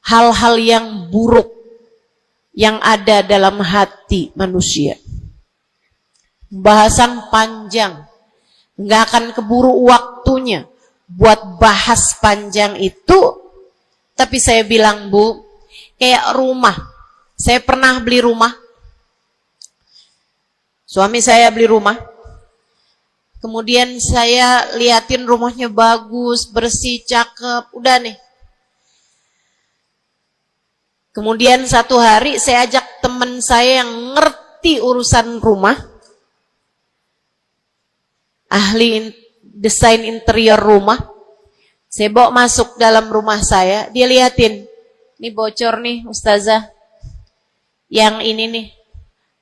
hal-hal yang buruk yang ada dalam hati manusia. Bahasan panjang, nggak akan keburu waktunya buat bahas panjang itu. Tapi saya bilang, Bu, kayak rumah. Saya pernah beli rumah. Suami saya beli rumah. Kemudian saya liatin rumahnya bagus, bersih, cakep, udah nih. Kemudian satu hari saya ajak teman saya yang ngerti urusan rumah, ahli desain interior rumah. Saya bawa masuk dalam rumah saya, dia liatin, ini bocor nih Ustazah, yang ini nih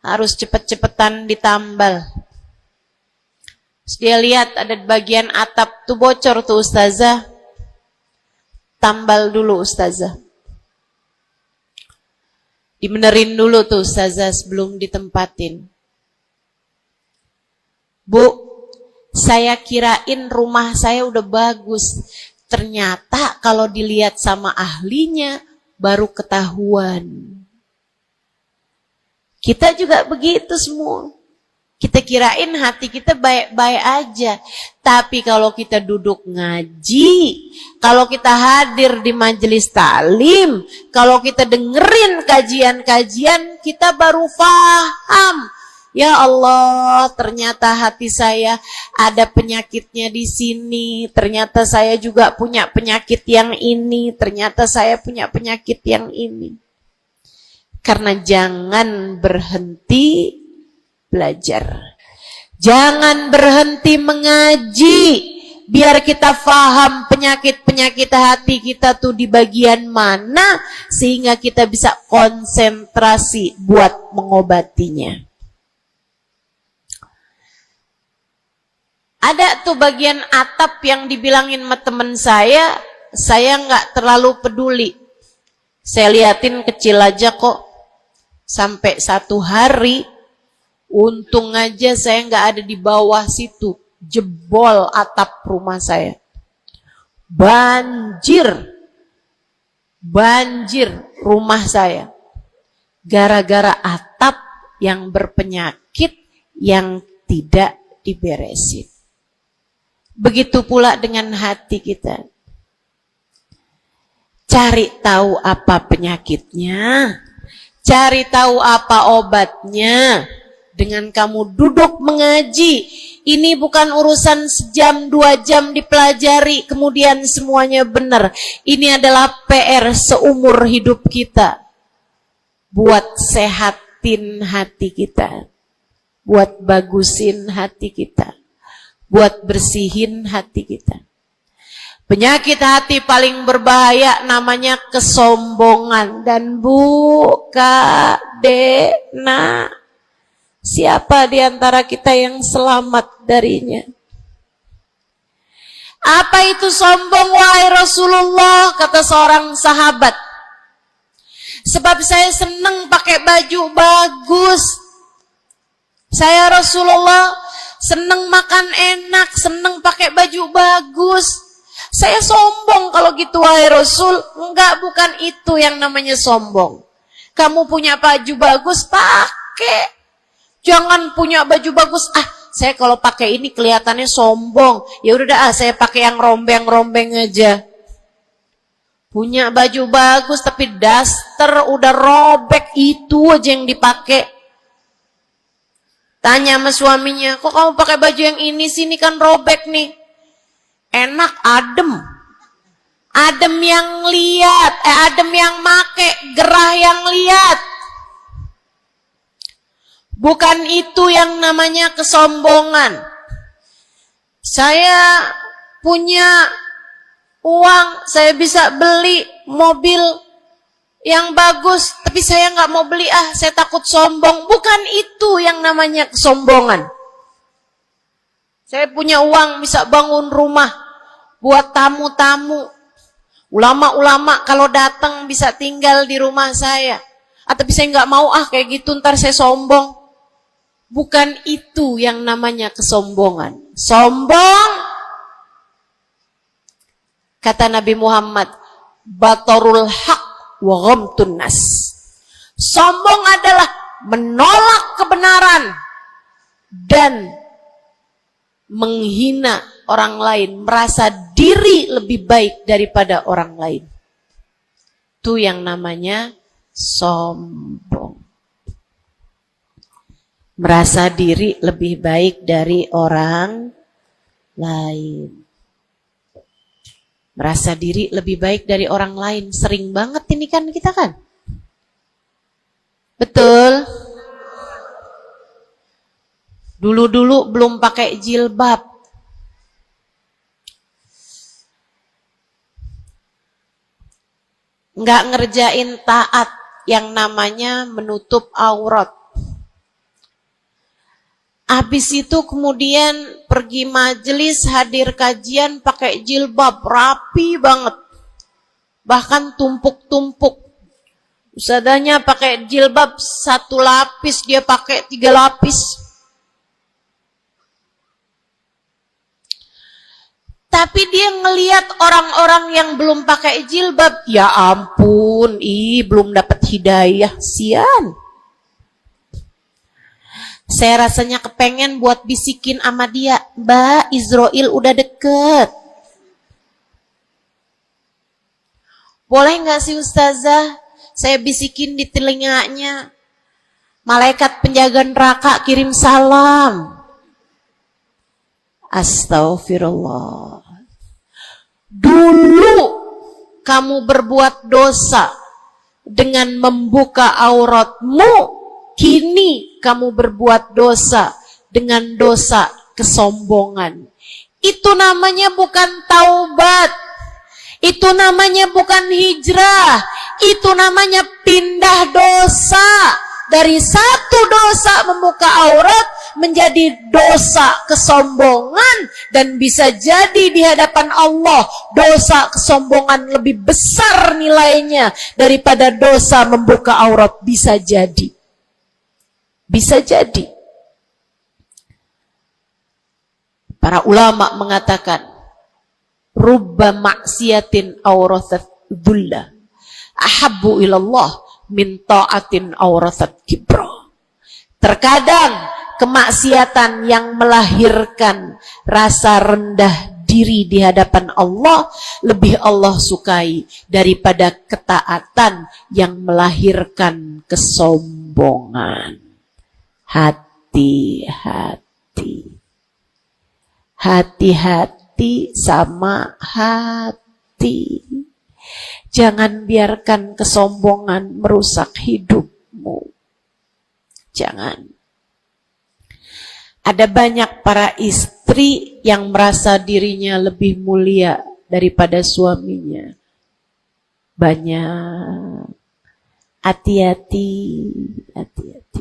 harus cepet-cepetan ditambal. Terus dia lihat ada bagian atap tuh bocor tuh Ustazah, tambal dulu Ustazah, dibenerin dulu tuh Ustazah sebelum ditempatin. Bu, saya kirain rumah saya udah bagus. Ternyata kalau dilihat sama ahlinya baru ketahuan. Kita juga begitu semua. Kita kirain hati kita baik-baik aja. Tapi kalau kita duduk ngaji, kalau kita hadir di majelis taklim, kalau kita dengerin kajian-kajian, kita baru paham. Ya Allah, ternyata hati saya ada penyakitnya di sini. Ternyata saya juga punya penyakit yang ini. Ternyata saya punya penyakit yang ini. Karena jangan berhenti belajar. Jangan berhenti mengaji. Biar kita faham penyakit-penyakit hati kita tuh di bagian mana. Sehingga kita bisa konsentrasi buat mengobatinya. Ada tuh bagian atap yang dibilangin sama temen saya nggak terlalu peduli. Saya liatin kecil aja kok. Sampai satu hari, untung aja saya nggak ada di bawah situ. Jebol atap rumah saya. Banjir rumah saya. Gara-gara atap yang berpenyakit yang tidak diberesin. Begitu pula dengan hati kita. Cari tahu apa penyakitnya. Cari tahu apa obatnya. Dengan kamu duduk mengaji. Ini bukan urusan sejam, 2 jam dipelajari. Kemudian semuanya benar. Ini adalah PR seumur hidup kita. Buat sehatin hati kita. Buat bagusin hati kita. Buat bersihin hati kita. Penyakit hati paling berbahaya namanya kesombongan. Dan Bu, Kak, Dek, Nak, siapa di antara kita yang selamat darinya? Apa itu sombong, wahai Rasulullah? Kata seorang sahabat. Sebab saya senang pakai baju bagus. Saya Rasulullah senang makan enak, senang pakai baju bagus. Saya sombong kalau gitu, wahai Rasul. Enggak, bukan itu yang namanya sombong. Kamu punya baju bagus, pakai. Jangan punya baju bagus. Saya kalau pakai ini kelihatannya sombong. Ya udah saya pakai yang rombeng-rombeng aja. Punya baju bagus tapi daster udah robek, itu aja yang dipakai. Tanya sama suaminya, kok kamu pakai baju yang ini sini kan robek nih. Enak, adem. Adem yang lihat, adem yang make, gerah yang lihat. Bukan itu yang namanya kesombongan. Saya punya uang, saya bisa beli mobil yang bagus, tapi saya nggak mau beli, saya takut sombong. Bukan itu yang namanya kesombongan. Saya punya uang, bisa bangun rumah buat tamu-tamu. Ulama-ulama kalau datang bisa tinggal di rumah saya. Tapi saya nggak mau, kayak gitu ntar saya sombong. Bukan itu yang namanya kesombongan. Sombong, kata Nabi Muhammad, batarul haq wa ghamtun nas. Sombong adalah menolak kebenaran dan menghina orang lain, merasa diri lebih baik daripada orang lain. Itu yang namanya sombong. Merasa diri lebih baik dari orang lain. Merasa diri lebih baik dari orang lain. Sering banget ini kan kita kan? Betul? Dulu-dulu belum pakai jilbab. Nggak ngerjain taat yang namanya menutup aurat. Habis itu kemudian pergi majelis, hadir kajian pakai jilbab, rapi banget. Bahkan tumpuk-tumpuk. Ustadzanya pakai jilbab 1 lapis, dia pakai 3 lapis. Tapi dia ngelihat orang-orang yang belum pakai jilbab, ya ampun, belum dapat hidayah, sian. Saya rasanya kepengen buat bisikin sama dia, Mbak, Israel udah deket. Boleh gak sih Ustazah, saya bisikin di telinganya, Malaikat penjaga neraka kirim salam. Astaghfirullah. Dulu kamu berbuat dosa dengan membuka auratmu, kini kamu berbuat dosa dengan dosa kesombongan. Itu namanya bukan taubat. Itu namanya bukan hijrah. Itu namanya pindah dosa. Dari satu dosa membuka aurat menjadi dosa kesombongan, dan bisa jadi di hadapan Allah dosa kesombongan lebih besar nilainya daripada dosa membuka aurat. Bisa jadi. Bisa jadi. Para ulama mengatakan, rubba maksiatin awrathat dhulla ahabbu ilallah min ta'atin awrathat kibra. Terkadang kemaksiatan yang melahirkan rasa rendah diri di hadapan Allah lebih Allah sukai daripada ketaatan yang melahirkan kesombongan. Hati-hati. Hati-hati sama hati. Jangan biarkan kesombongan merusak hidupmu. Jangan. Ada banyak para istri yang merasa dirinya lebih mulia daripada suaminya. Banyak. Hati-hati, hati-hati.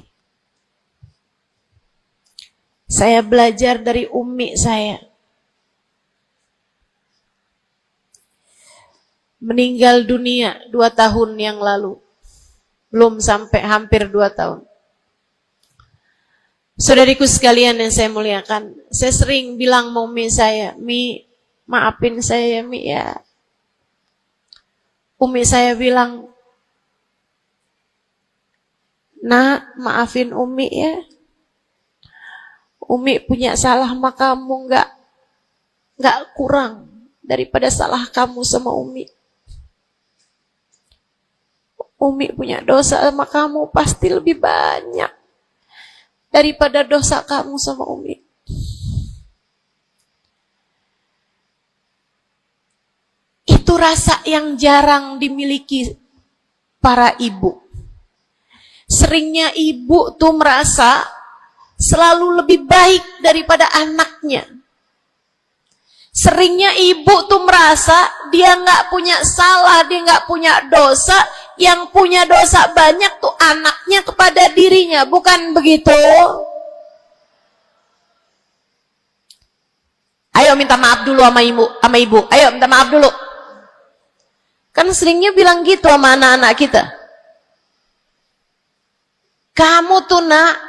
Saya belajar dari umi saya. Meninggal dunia 2 tahun yang lalu. Belum sampai hampir 2 tahun. Saudariku sekalian yang saya muliakan, saya sering bilang sama umi saya, Mi, maafin saya ya, Mi ya. Umi saya bilang, Nak, maafin Umi ya. Umi punya salah sama kamu nggak kurang daripada salah kamu sama Umi. Umi punya dosa sama kamu pasti lebih banyak daripada dosa kamu sama Umi. Itu rasa yang jarang dimiliki para ibu. Seringnya ibu tuh merasa selalu lebih baik daripada anaknya. Seringnya ibu tuh merasa dia nggak punya salah, dia nggak punya dosa. Yang punya dosa banyak tuh anaknya kepada dirinya, bukan begitu? Ayo minta maaf dulu sama ibu. Ayo minta maaf dulu. Kan seringnya bilang gitu sama anak-anak kita. Kamu tuh nak,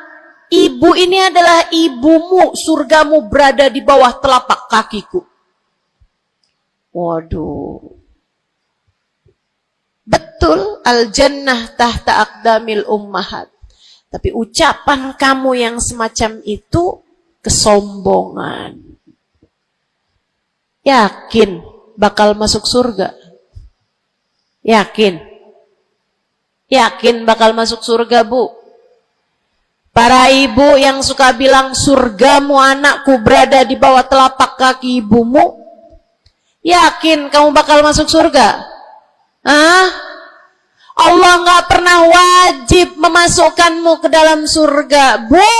ibu ini adalah ibumu, surgamu berada di bawah telapak kakiku. Waduh. Betul, al-jannah tahta aqdamil ummahat. Tapi ucapan kamu yang semacam itu kesombongan. Yakin bakal masuk surga? Yakin? Yakin bakal masuk surga, Bu? Para ibu yang suka bilang surgamu anakku berada di bawah telapak kaki ibumu, yakin kamu bakal masuk surga? Hah? Allah nggak pernah wajib memasukkanmu ke dalam surga, Bu.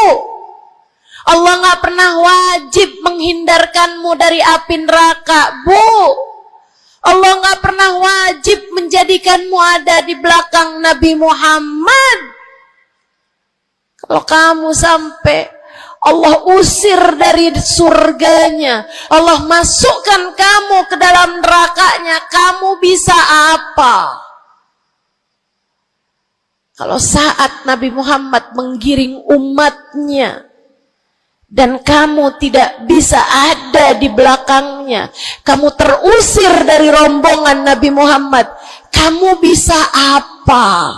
Allah nggak pernah wajib menghindarkanmu dari api neraka, Bu. Allah nggak pernah wajib menjadikanmu ada di belakang Nabi Muhammad. Kalau kamu sampai Allah usir dari surganya, Allah masukkan kamu ke dalam nerakanya, kamu bisa apa? Kalau saat Nabi Muhammad menggiring umatnya, dan kamu tidak bisa ada di belakangnya, kamu terusir dari rombongan Nabi Muhammad, kamu bisa apa?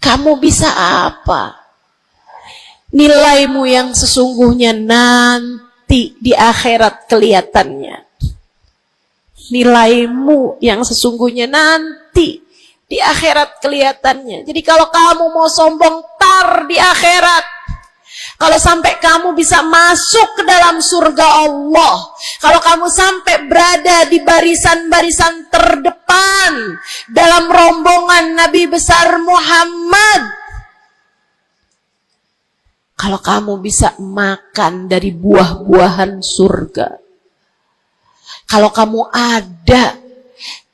Kamu bisa apa? Nilaimu yang sesungguhnya nanti di akhirat kelihatannya. Nilaimu yang sesungguhnya nanti Di akhirat kelihatannya. Jadi kalau kamu mau sombong, tar di akhirat. Kalau sampai kamu bisa masuk ke dalam surga Allah, kalau kamu sampai berada di barisan-barisan terdepan dalam rombongan Nabi besar Muhammad, kalau kamu bisa makan dari buah-buahan surga, kalau kamu ada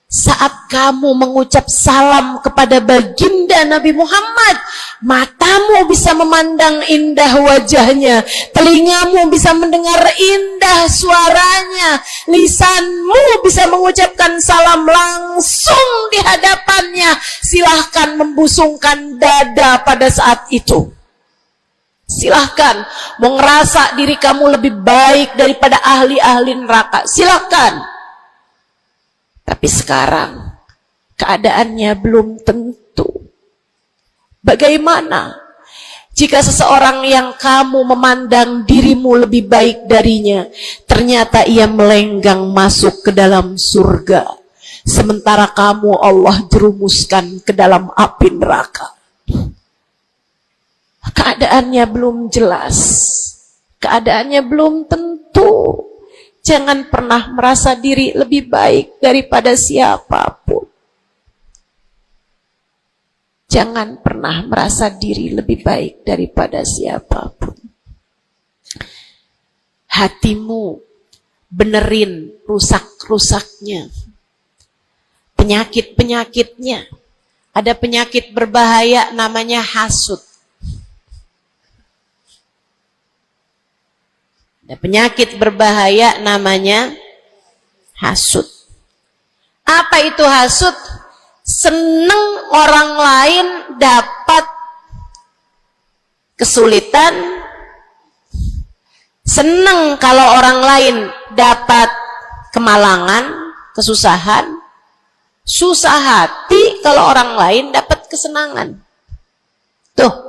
saat kamu mengucap salam kepada baginda Nabi Muhammad, matamu bisa memandang indah wajahnya, telingamu bisa mendengar indah suaranya, lisanmu bisa mengucapkan salam langsung di hadapannya. Silahkan membusungkan dada pada saat itu. Silahkan mau ngerasa diri kamu lebih baik daripada ahli-ahli neraka, silahkan. Tapi sekarang keadaannya belum tentu. Bagaimana jika seseorang yang kamu memandang dirimu lebih baik darinya, ternyata ia melenggang masuk ke dalam surga, sementara kamu Allah jerumuskan ke dalam api neraka? Keadaannya belum jelas, keadaannya belum tentu. Jangan pernah merasa diri lebih baik daripada siapapun. Jangan pernah merasa diri lebih baik daripada siapapun. Hatimu benerin rusak-rusaknya, penyakit-penyakitnya. Ada penyakit berbahaya namanya hasud. Ada penyakit berbahaya namanya hasud. Apa itu hasud? Seneng orang lain dapat kesulitan, seneng kalau orang lain dapat kemalangan, kesusahan, susah hati kalau orang lain dapat kesenangan. Tuh.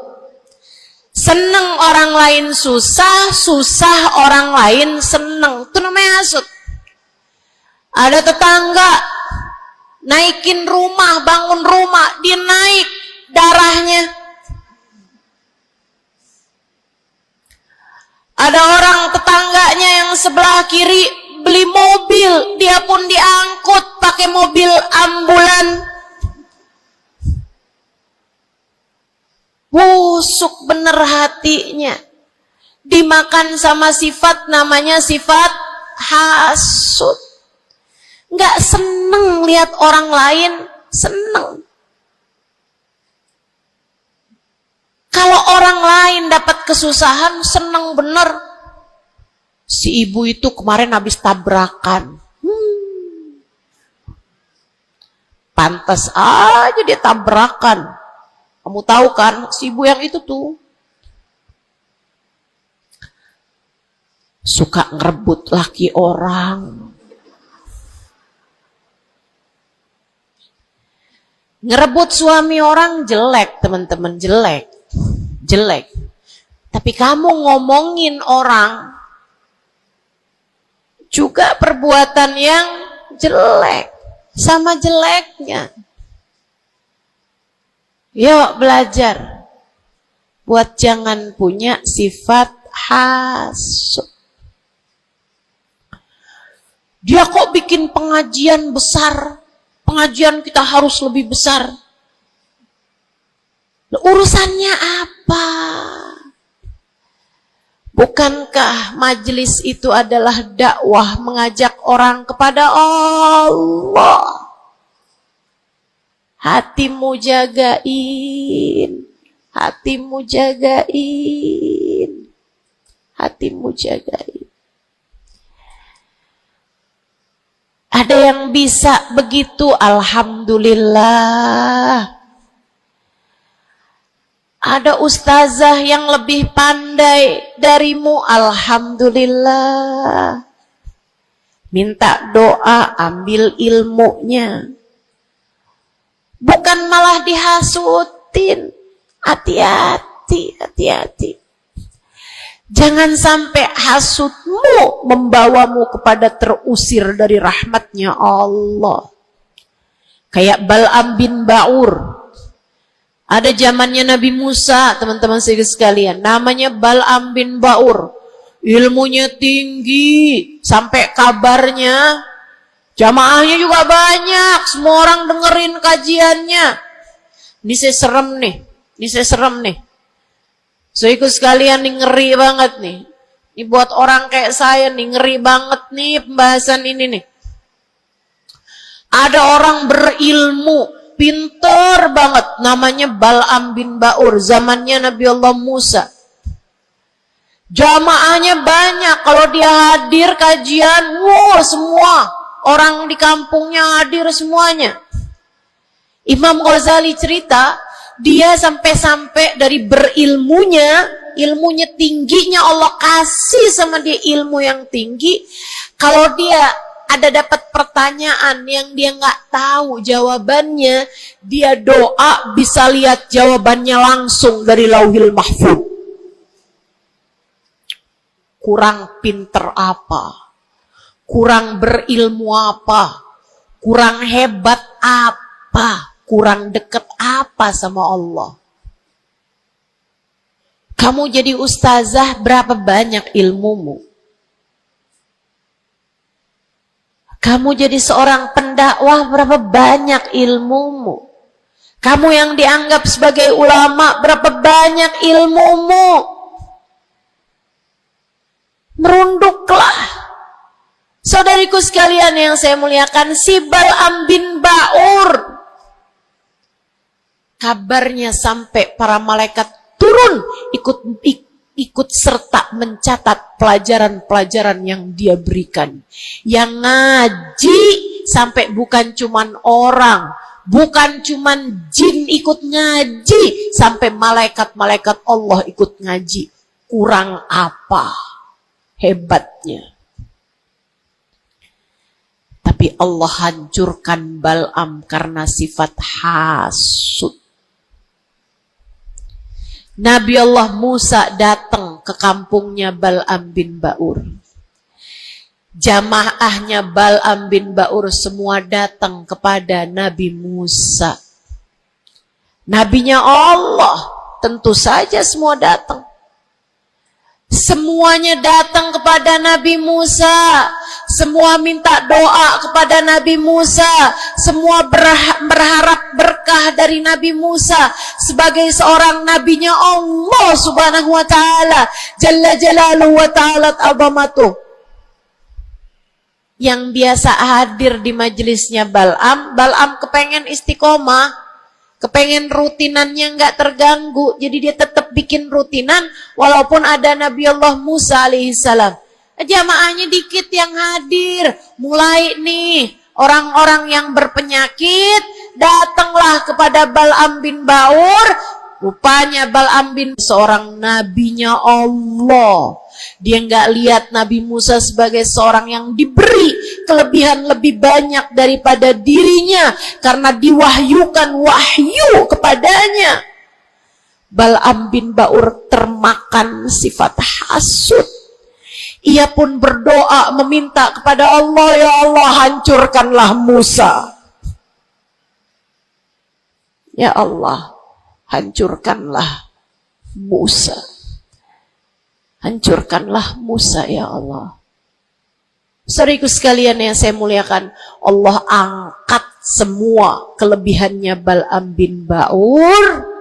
Seneng orang lain susah, susah orang lain seneng. Itu namanya hasud. Ada tetangga naikin rumah, bangun rumah, dia naik darahnya. Ada orang tetangganya yang sebelah kiri beli mobil, dia pun diangkut pakai mobil ambulan. Busuk bener hatinya, dimakan sama sifat namanya sifat hasud. Nggak seneng lihat orang lain seneng. Kalau orang lain dapat kesusahan, seneng bener. Si ibu itu kemarin habis tabrakan, pantas aja dia tabrakan. Kamu tahu kan, si ibu yang itu tuh suka ngerebut laki orang. Ngerebut suami orang jelek, teman-teman, jelek. Jelek. Tapi kamu ngomongin orang juga perbuatan yang jelek, sama jeleknya. Yuk belajar buat jangan punya sifat hasud. Dia kok bikin pengajian besar, pengajian kita harus lebih besar. Urusannya apa? Bukankah majelis itu adalah dakwah mengajak orang kepada Allah? Hatimu jagain, hatimu jagain, hatimu jagain. Ada yang bisa begitu, alhamdulillah. Ada ustazah yang lebih pandai darimu, alhamdulillah. Minta doa, ambil ilmunya. Bukan malah dihasutin. Hati-hati, hati-hati. Jangan sampai hasutmu membawamu kepada terusir dari rahmatnya Allah. Kayak Bal'am bin Ba'ur. Ada zamannya Nabi Musa, teman-teman sekalian. Namanya Bal'am bin Ba'ur. Ilmunya tinggi. Sampai kabarnya, jamaahnya juga banyak. Semua orang dengerin kajiannya. Ini saya serem nih. Saudaraku sekalian, nih ngeri banget nih. Ini buat orang kayak saya nih, ngeri banget nih pembahasan ini nih. Ada orang berilmu, pinter banget, namanya Bal'am bin Ba'ur, zamannya Nabi Allah Musa. Jamaahnya banyak, kalau dia hadir kajian, semua orang di kampungnya hadir semuanya. Imam Ghazali cerita, dia sampai-sampai dari berilmunya, ilmunya tingginya, Allah kasih sama dia ilmu yang tinggi. Kalau dia ada dapat pertanyaan yang dia nggak tahu jawabannya, dia doa bisa lihat jawabannya langsung dari Lauhil Mahfuz. Kurang pinter apa? Kurang berilmu apa? Kurang hebat apa? Kurang dekat apa sama Allah? Kamu jadi ustazah, berapa banyak ilmumu? Kamu jadi seorang pendakwah, berapa banyak ilmumu? Kamu yang dianggap sebagai ulama, berapa banyak ilmumu? Merunduklah. Saudariku sekalian yang saya muliakan, si Bal'am bin Ba'ur, kabarnya sampai para malaikat turun ikut serta mencatat pelajaran-pelajaran yang dia berikan. Yang ngaji sampai bukan cuman orang, bukan cuman jin ikut ngaji, sampai malaikat-malaikat Allah ikut ngaji. Kurang apa hebatnya? Tapi Allah hancurkan Bal'am karena sifat hasud. Nabi Allah Musa datang ke kampungnya Bal'am bin Ba'ur. Jamaahnya Bal'am bin Ba'ur semua datang kepada Nabi Musa. Nabinya Allah, tentu saja semua datang. Semuanya datang kepada Nabi Musa. Semua minta doa kepada Nabi Musa. Semua berharap berkah dari Nabi Musa sebagai seorang nabinya Allah Subhanahu wa ta'ala, Jalla Jalaluhu wa ta'ala azamatuh. Yang biasa hadir di majelisnya Bal'am kepengen istiqomah, kepengen rutinannya nggak terganggu, jadi dia tetap bikin rutinan walaupun ada Nabi Allah Musa alaihissalam. Jamaahnya dikit yang hadir. Mulai nih orang-orang yang berpenyakit datanglah kepada Bal'am bin Ba'ur. Rupanya Bal'am bin seorang nabinya Allah. Dia nggak lihat Nabi Musa sebagai seorang yang diberi kelebihan lebih banyak daripada dirinya karena diwahyukan wahyu kepadanya. Bal'am bin Ba'ur termakan sifat hasud. Ia pun berdoa meminta kepada Allah, ya Allah, hancurkanlah Musa. Ya Allah, hancurkanlah Musa. Hancurkanlah Musa, ya Allah. Saudaraku sekalian yang saya muliakan, Allah angkat semua kelebihannya Bal'am bin Ba'ur.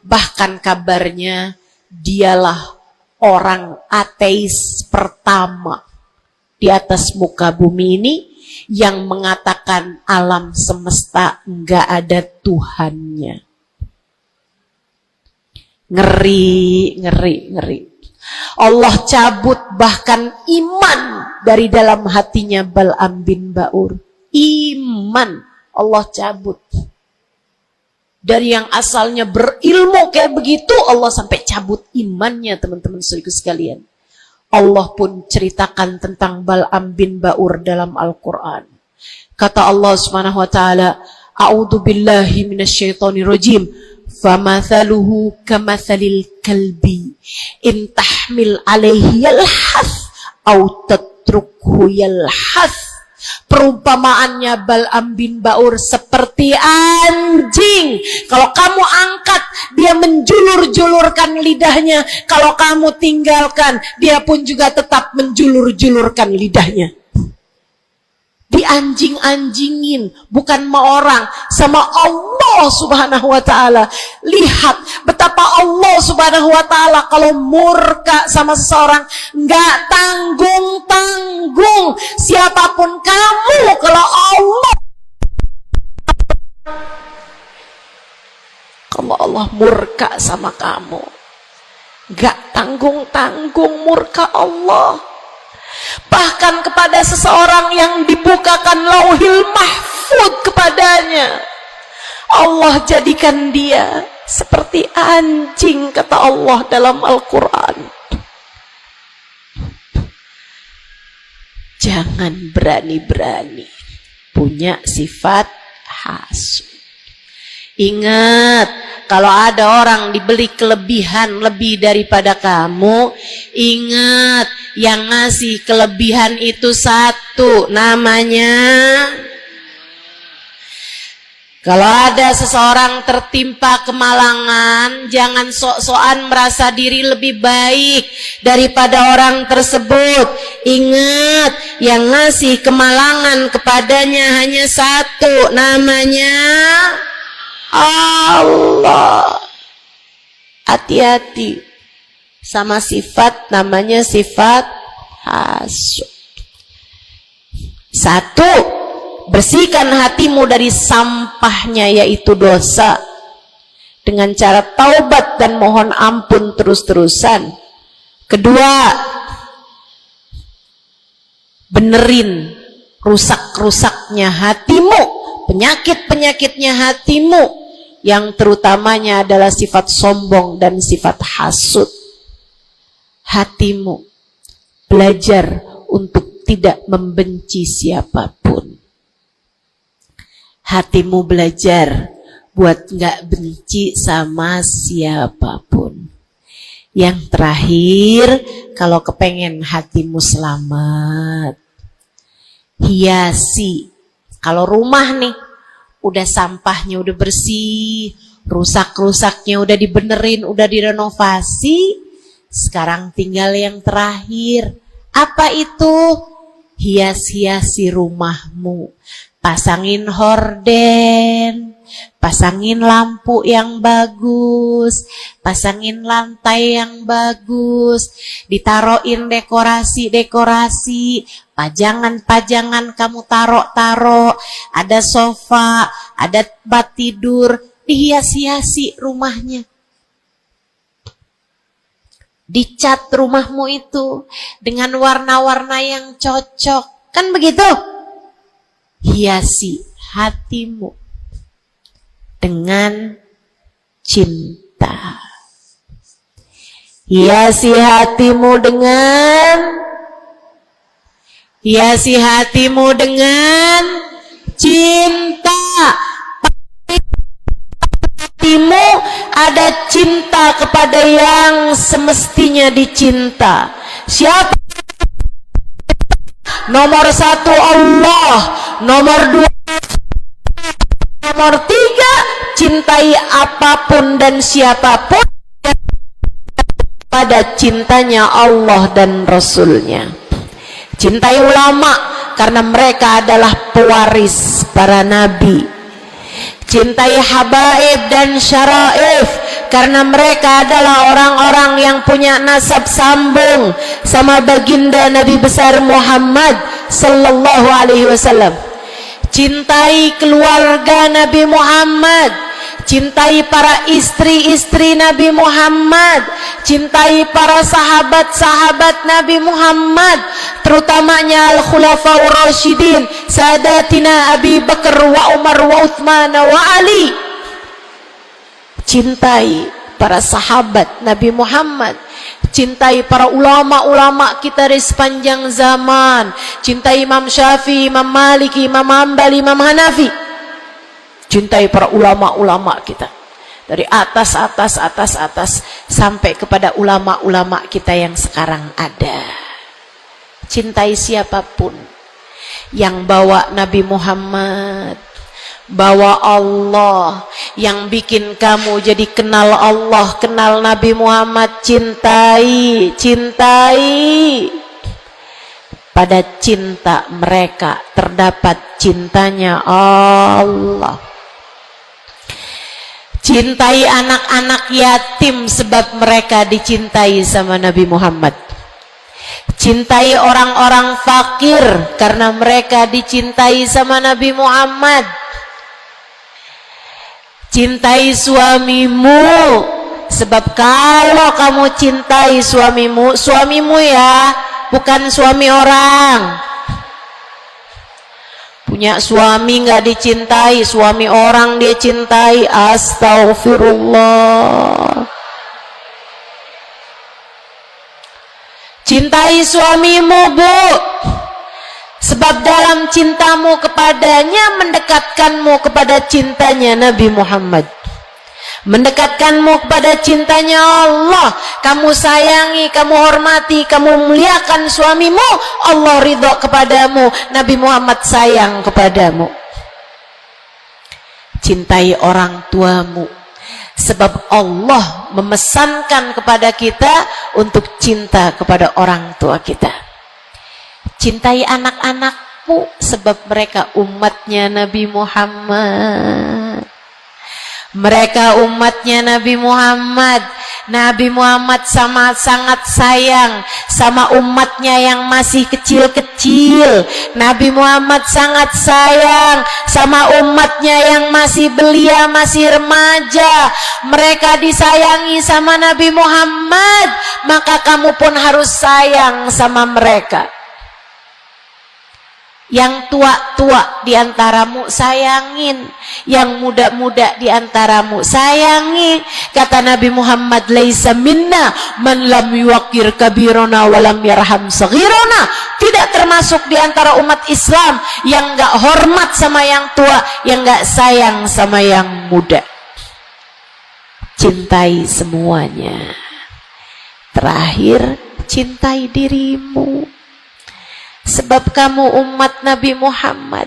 Bahkan kabarnya dialah orang ateis pertama di atas muka bumi ini yang mengatakan alam semesta enggak ada Tuhannya. Ngeri. Allah cabut bahkan iman dari dalam hatinya Bal'am bin Ba'ur. Iman Allah cabut. Dari yang asalnya berilmu kayak begitu, Allah sampai cabut imannya, teman-teman saudaraku sekalian. Allah pun ceritakan tentang Bal'am bin Ba'ur dalam Al-Quran. Kata Allah Subhanahu wa ta'ala, A'udzu billahi minasyaitonir rajim. Famathaluhu kamathalil kalbi in tahmil alaihi yalhath aw tatrukhu yalhath Perumpamaannya Bal'am bin Ba'ur seperti anjing. Kalau kamu angkat, dia menjulur-julurkan lidahnya. Kalau kamu tinggalkan, dia pun juga tetap menjulur-julurkan lidahnya. Dianjing-anjingin, bukan sama orang, sama Allah subhanahu wa ta'ala. Lihat betapa Allah subhanahu wa ta'ala kalau murka sama seseorang nggak tanggung-tanggung. Siapapun kamu, kalau Allah murka sama kamu, nggak tanggung-tanggung murka Allah. Bahkan kepada seseorang yang dibukakan lauhil mahfud kepadanya, Allah jadikan dia seperti anjing, kata Allah dalam Al-Quran. Jangan berani-berani punya sifat hasud. Ingat, kalau ada orang diberi kelebihan lebih daripada kamu, ingat, yang ngasih kelebihan itu satu, namanya. Kalau ada seseorang tertimpa kemalangan, jangan sok-sokan merasa diri lebih baik daripada orang tersebut. Ingat, yang ngasih kemalangan kepadanya hanya satu, namanya Allah. Hati-hati sama sifat namanya sifat hasud. Satu, bersihkan hatimu dari sampahnya yaitu dosa dengan cara taubat dan mohon ampun terus-terusan. Kedua, benerin rusak-rusaknya hatimu, penyakit-penyakitnya hatimu, yang terutamanya adalah sifat sombong dan sifat hasud. Hatimu belajar untuk tidak membenci siapapun. Hatimu belajar buat nggak benci sama siapapun. Yang terakhir, kalau kepengen hatimu selamat, hiasi. Kalau rumah nih, udah sampahnya udah bersih, rusak-rusaknya udah dibenerin, udah direnovasi, sekarang tinggal yang terakhir. Apa itu? Hias-hiasi rumahmu. Pasangin horden, pasangin lampu yang bagus, pasangin lantai yang bagus, ditaroin dekorasi-dekorasi, pajangan-pajangan kamu taro-taro, ada sofa, ada tempat tidur, dihias-hiasi rumahnya. Dicat rumahmu itu dengan warna-warna yang cocok, kan begitu? Hiasi hatimu dengan cinta. Hiasi hatimu dengan cinta. Hatimu ada cinta kepada yang semestinya dicinta. Siapa? Nomor satu Allah, nomor dua, nomor tiga, cintai apapun dan siapapun pada cintanya Allah dan Rasulnya. Cintai ulama karena mereka adalah pewaris para nabi. Cintai habaib dan syaraif karena mereka adalah orang-orang yang punya nasab sambung sama baginda Nabi besar Muhammad sallallahu alaihi wasallam. Cintai keluarga Nabi Muhammad, cintai para istri-istri Nabi Muhammad, cintai para sahabat-sahabat Nabi Muhammad, terutamanya al-khulafaur rasyidin, sadatina Abi Bakar wa Umar wa Uthman wa Ali. Cintai para sahabat Nabi Muhammad, cintai para ulama-ulama kita di sepanjang zaman, cintai Imam Syafi'i, Imam Maliki, Imam Hambali, Imam Hanafi. Cintai para ulama-ulama kita dari atas sampai kepada ulama-ulama kita yang sekarang ada. Cintai siapapun, yang bawa Nabi Muhammad, bawa Allah, yang bikin kamu jadi kenal Allah, kenal Nabi Muhammad, cintai. Pada cinta mereka terdapat cintanya Allah. Cintai anak-anak yatim sebab mereka dicintai sama Nabi Muhammad. Cintai orang-orang fakir karena mereka dicintai sama Nabi Muhammad. Cintai suamimu sebab kalau kamu cintai suamimu ya, bukan suami orang. Punya suami nggak dicintai, suami orang dia cintai. Astagfirullah. Cintai suamimu, Bu, sebab dalam cintamu kepadanya mendekatkanmu kepada cintanya Nabi Muhammad, mendekatkanmu kepada cintanya Allah. Kamu sayangi, kamu hormati, kamu muliakan suamimu, Allah ridho kepadamu, Nabi Muhammad sayang kepadamu. Cintai orang tuamu sebab Allah memesankan kepada kita untuk cinta kepada orang tua kita. Cintai anak-anakmu sebab mereka umatnya Nabi Muhammad. Mereka umatnya Nabi Muhammad. Nabi Muhammad sangat sayang sama umatnya yang masih kecil-kecil. Nabi Muhammad sangat sayang sama umatnya yang masih belia, masih remaja. Mereka disayangi sama Nabi Muhammad, maka kamu pun harus sayang sama mereka. Yang tua-tua diantaramu sayangin, yang muda-muda diantaramu sayangi. Kata Nabi Muhammad, laisa minna man lam yuwaqir kabirona walam yarham saghirona. Tidak termasuk diantara umat Islam yang gak hormat sama yang tua, yang gak sayang sama yang muda. Cintai semuanya. Terakhir, cintai dirimu sebab kamu umat Nabi Muhammad.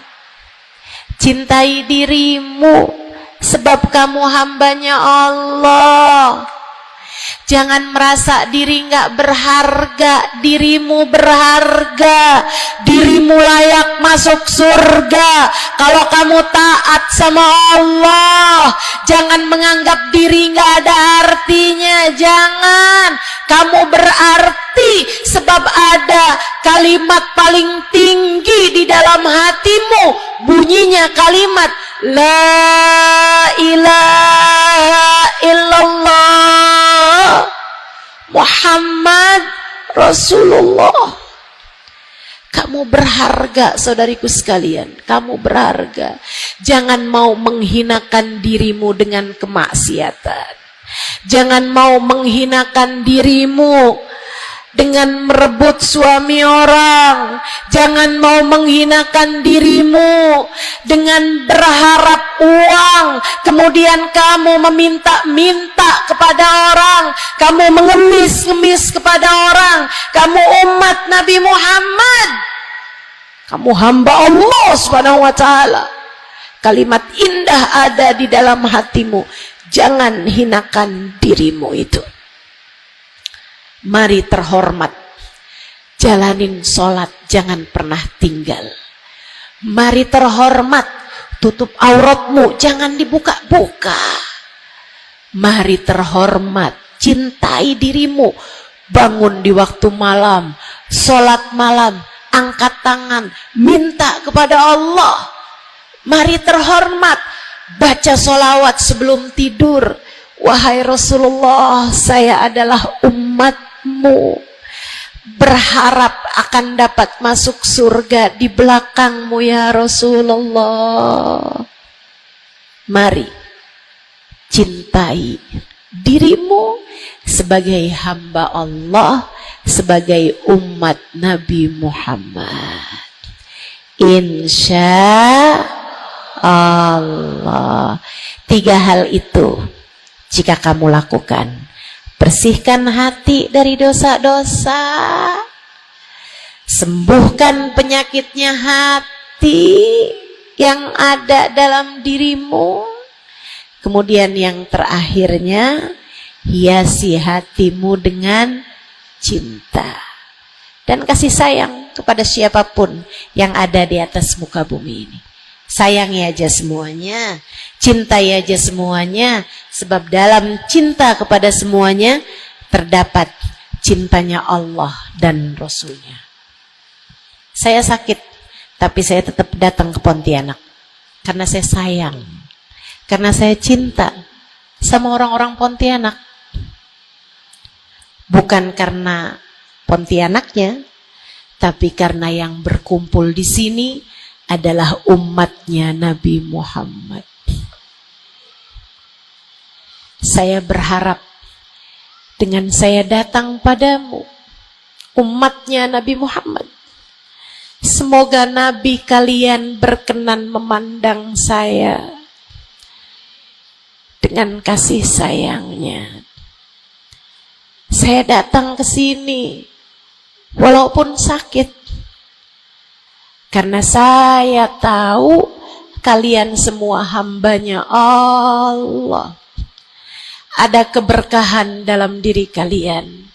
Cintai dirimu sebab kamu hambanya Allah. Jangan merasa diri nggak berharga. Dirimu berharga. Dirimu layak masuk surga kalau kamu taat sama Allah. Jangan menganggap diri nggak ada artinya. Jangan. Kamu berarti sebab ada kalimat paling tinggi di dalam hatimu. Bunyinya kalimat La ilaha illallah Muhammad Rasulullah. Kamu berharga, saudariku sekalian. Kamu berharga. Jangan mau menghinakan dirimu dengan kemaksiatan. Jangan mau menghinakan dirimu dengan merebut suami orang. Jangan mau menghinakan dirimu dengan berharap uang, kemudian kamu meminta-minta kepada orang, kamu mengemis-ngemis kepada orang. Kamu umat Nabi Muhammad, kamu hamba Allah Subhanahu wa ta'ala. Kalimat indah ada di dalam hatimu. Jangan hinakan dirimu itu. Mari terhormat, jalanin sholat, jangan pernah tinggal. Mari terhormat, tutup auratmu, jangan dibuka-buka. Mari terhormat, cintai dirimu, bangun di waktu malam, sholat malam, angkat tangan, minta kepada Allah. Mari terhormat, baca sholawat sebelum tidur. Wahai Rasulullah, saya adalah umatmu, berharap akan dapat masuk surga di belakangmu ya Rasulullah. Mari cintai dirimu sebagai hamba Allah, sebagai umat Nabi Muhammad. Insya Allah. 3 hal itu jika kamu lakukan, bersihkan hati dari dosa-dosa, Sembuhkan penyakitnya hati yang ada dalam dirimu. Kemudian yang terakhirnya, hiasi hatimu dengan cinta dan kasih sayang kepada siapapun yang ada di atas muka bumi ini. Sayangi aja semuanya, cintai aja semuanya, sebab dalam cinta kepada semuanya terdapat cintanya Allah dan Rasulnya. Saya sakit, tapi saya tetap datang ke Pontianak karena saya sayang, karena saya cinta sama orang-orang Pontianak. Bukan karena Pontianaknya, tapi karena yang berkumpul di sini adalah umatnya Nabi Muhammad. Saya berharap dengan saya datang padamu, umatnya Nabi Muhammad, semoga Nabi kalian berkenan memandang saya dengan kasih sayangnya. Saya datang ke sini walaupun sakit, karena saya tahu kalian semua hambanya Allah. Ada keberkahan dalam diri kalian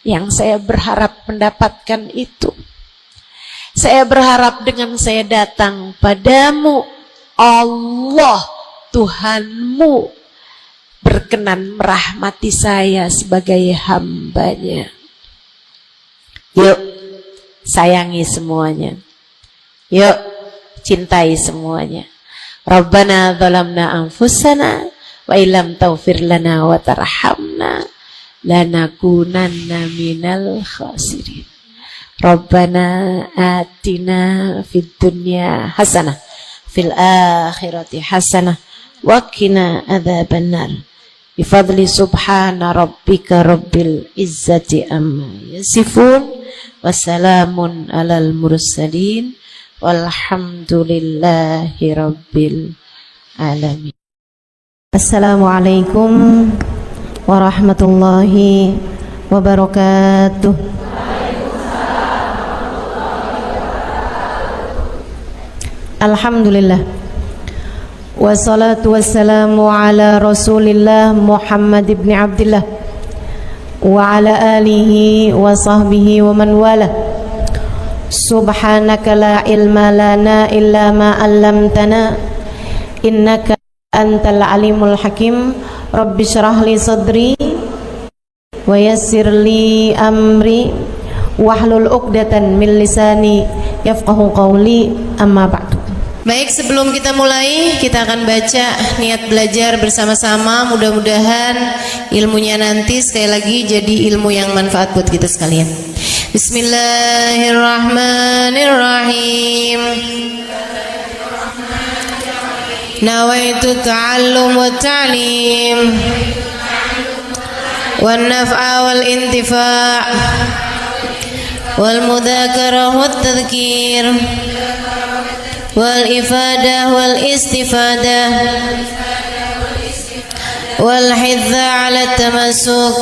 yang saya berharap mendapatkan itu. Saya berharap dengan saya datang padamu, Allah Tuhanmu berkenan merahmati saya sebagai hambanya. Yuk, sayangi semuanya. Yuk, cintai semuanya. Rabbana zalamna anfusana wa illam taghfir lana wa tarhamna lanakunanna minal khasirin. Rabbana atina fid dunya hasanah fil akhirati hasanah wa qina adzabannar. Bifadli subhana rabbika rabbil izzati amma yasifun, wassalamun alal mursalin, walhamdulillahi rabbil alamin. Assalamualaikum warahmatullahi wabarakatuh. Alhamdulillah, wassalatu wassalamu ala rasulillah Muhammad ibn Abdillah wa ala alihi wa sahbihi wa man wala. Subhanaka la ilma lana illa ma 'allamtana innaka antal alimul hakim. Rabbi syrah li sadri wa yassir li amri wahlul 'uqdatan min lisani yafqahu qawli, amma ba'du. Baik, sebelum kita mulai, kita akan baca niat belajar bersama-sama. Mudah-mudahan ilmunya nanti sekali lagi jadi ilmu yang manfaat buat kita sekalian. Bismillahirrahmanirrahim. Nawaitu ta'allum wa ta'lim wan naf'a wal intifa' wal mudzakarah wat tadhkir wal ifadah wal istifadah wal hidza ala tamassuk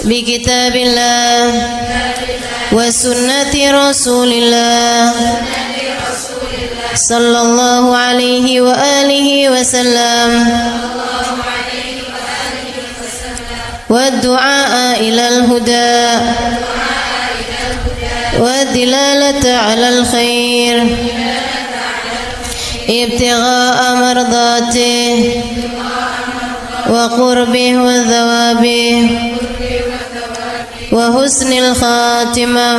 bi kitabillah wa sunnati rasulillah sallallahu alaihi wa alihi wasallam wa du'a ilal huda والدلالة على الخير ابتغاء مرضاته وقربه وثوابه وحسن الخاتمة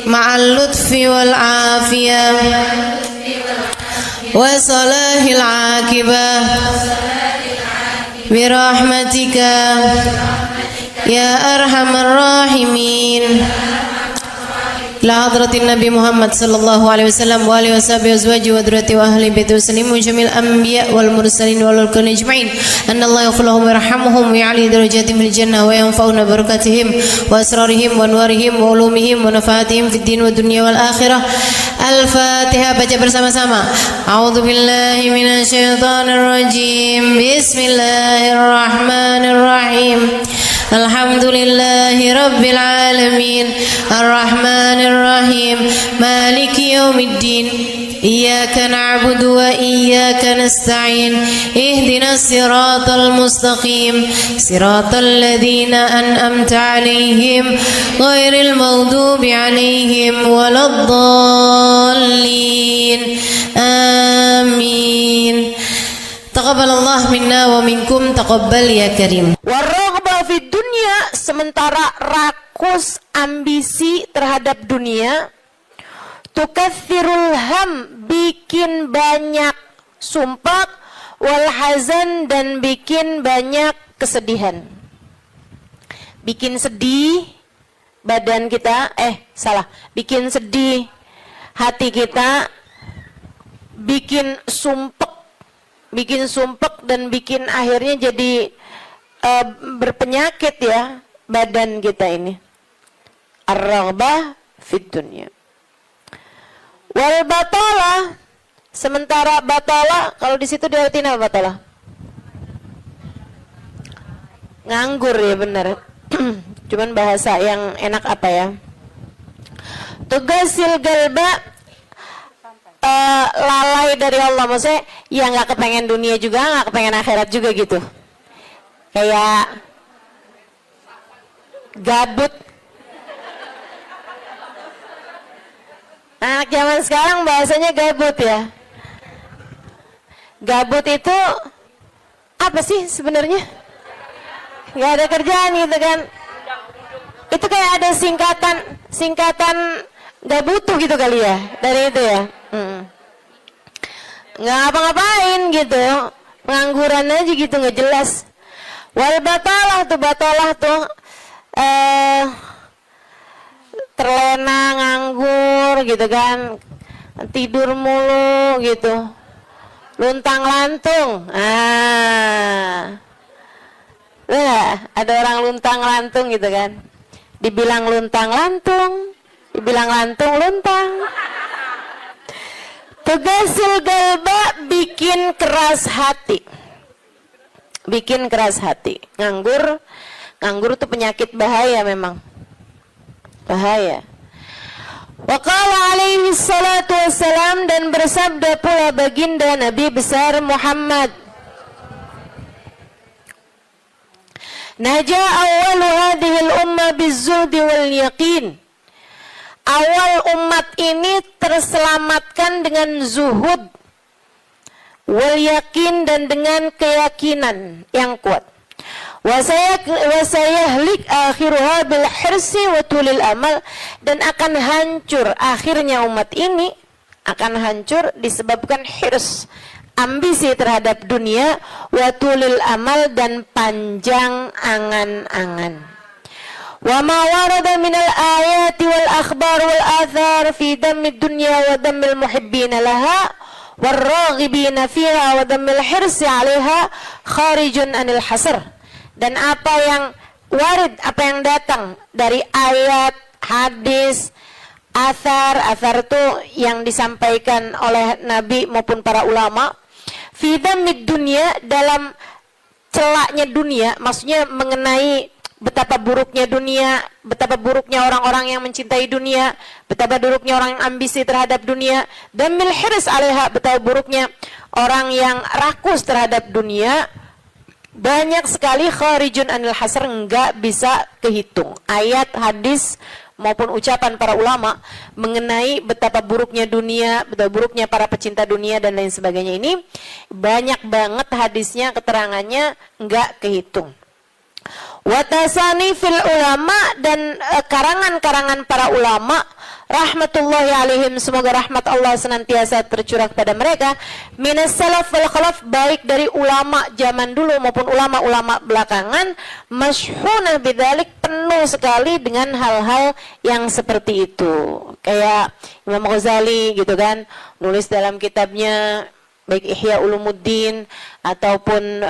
مع اللطف والعافية وصلاح العاقبة برحمتك يا أرحم الراحمين. La hadratin Nabi Muhammad sallallahu alaihi wasallam wa alihi washabihi azwaji wa dzurriyyati wa ahli baiti wasallim jamil anbiya wal mursalin wal ulul ajma'in anna Allah yaghfir lahum wa yarhamhum wa ya'li darajatihim fil jannah wa yanfa'una barakatihim wa asrarihim wa anwarihim wa ulumihim wa nafaatihim fid din wa dunya wal akhirah. Al-Fatihah, baca bersama-sama. A'udzu billahi minasy syaithanir rajim. Bismillahirrahmanirrahim. Alhamdulillahi Rabbil Alamin Ar-Rahmanir Rahim Maliki Yawmiddin Iyyaka na'budu wa iyyaka nasta'in Ihdinas siratal mustaqim Siratal ladzina an'amta 'alaihim ghairil maghdubi 'alaihim waladdallin. Amin. Taqabbalallah minna wa minkum taqabbal ya karim. Warraghbah fid dunya, sementara rakus ambisi terhadap dunia, tukathirul ham, bikin banyak sumpah, wal hazan, dan bikin banyak kesedihan. Bikin sedih badan kita, bikin sedih hati kita, bikin sumpek dan bikin akhirnya jadi berpenyakit ya badan kita ini. Ar-raghbah fid dunya. Wal batalah, sementara batalah, kalau di situ diartiin apa batalah? Nganggur ya, benar. Cuman bahasa yang enak apa ya? Tugasil galba, lalai dari Allah, maksudnya ya nggak kepengen dunia juga, nggak kepengen akhirat juga gitu. Kayak gabut. Anak zaman sekarang bahasanya gabut ya. Gabut itu apa sih sebenarnya? Nggak ada kerjaan gitu kan? Itu kayak ada singkatan nggak butuh gitu kali ya dari itu ya. Nggak ngapa-ngapain gitu, pengangguran aja gitu, nggak jelas. Wal batalah tuh terlena, nganggur gitu kan, tidur mulu gitu, luntang lantung. Ada orang luntang lantung gitu kan, dibilang luntang lantung, dibilang lantung luntang. Tugasil galba, bikin keras hati, bikin keras hati. Nganggur tuh penyakit bahaya, memang bahaya. Wa qala alaihi salatu wassalam, dan bersabda pula baginda Nabi besar Muhammad, naja awwalu hadhihi al-umma bizuhdi wal yaqin. Awal umat ini terselamatkan dengan zuhud, wal yakin, dan dengan keyakinan yang kuat. Wasayahlik akhiruha bil hirsi wa tulil amal, dan akan hancur akhirnya umat ini, akan hancur disebabkan hirs, ambisi terhadap dunia, wa tulil amal, dan panjang angan-angan. Wa ma warada minal ayati wal akhbar wal athar fi dammid dunya wa dammil muhibbina laha warraghibina fiha wa dammil hirsi 'alaiha kharijun anil hasr. Dan apa yang warid, apa yang datang dari ayat, hadis, athar itu yang disampaikan oleh Nabi maupun para ulama, fi dammid dunya, dalam celaknya dunia, maksudnya mengenai betapa buruknya dunia, betapa buruknya orang-orang yang mencintai dunia, betapa buruknya orang yang ambisi terhadap dunia, dan mil hirs 'alaiha, betapa buruknya orang yang rakus terhadap dunia. Banyak sekali kharijun anil hasr, enggak bisa kehitung. Ayat, hadis maupun ucapan para ulama mengenai betapa buruknya dunia, betapa buruknya para pecinta dunia dan lain sebagainya, ini banyak banget hadisnya, keterangannya enggak kehitung. Watasani fil ulama, dan karangan-karangan para ulama rahmatullahi alaihim, semoga rahmat Allah senantiasa tercurah kepada mereka, minas salaf wal khalaf, baik dari ulama zaman dulu maupun ulama-ulama belakangan, masyhunah bidzalik, penuh sekali dengan hal-hal yang seperti itu. Kayak Imam Ghazali gitu kan, nulis dalam kitabnya baik Ihya Ulumuddin ataupun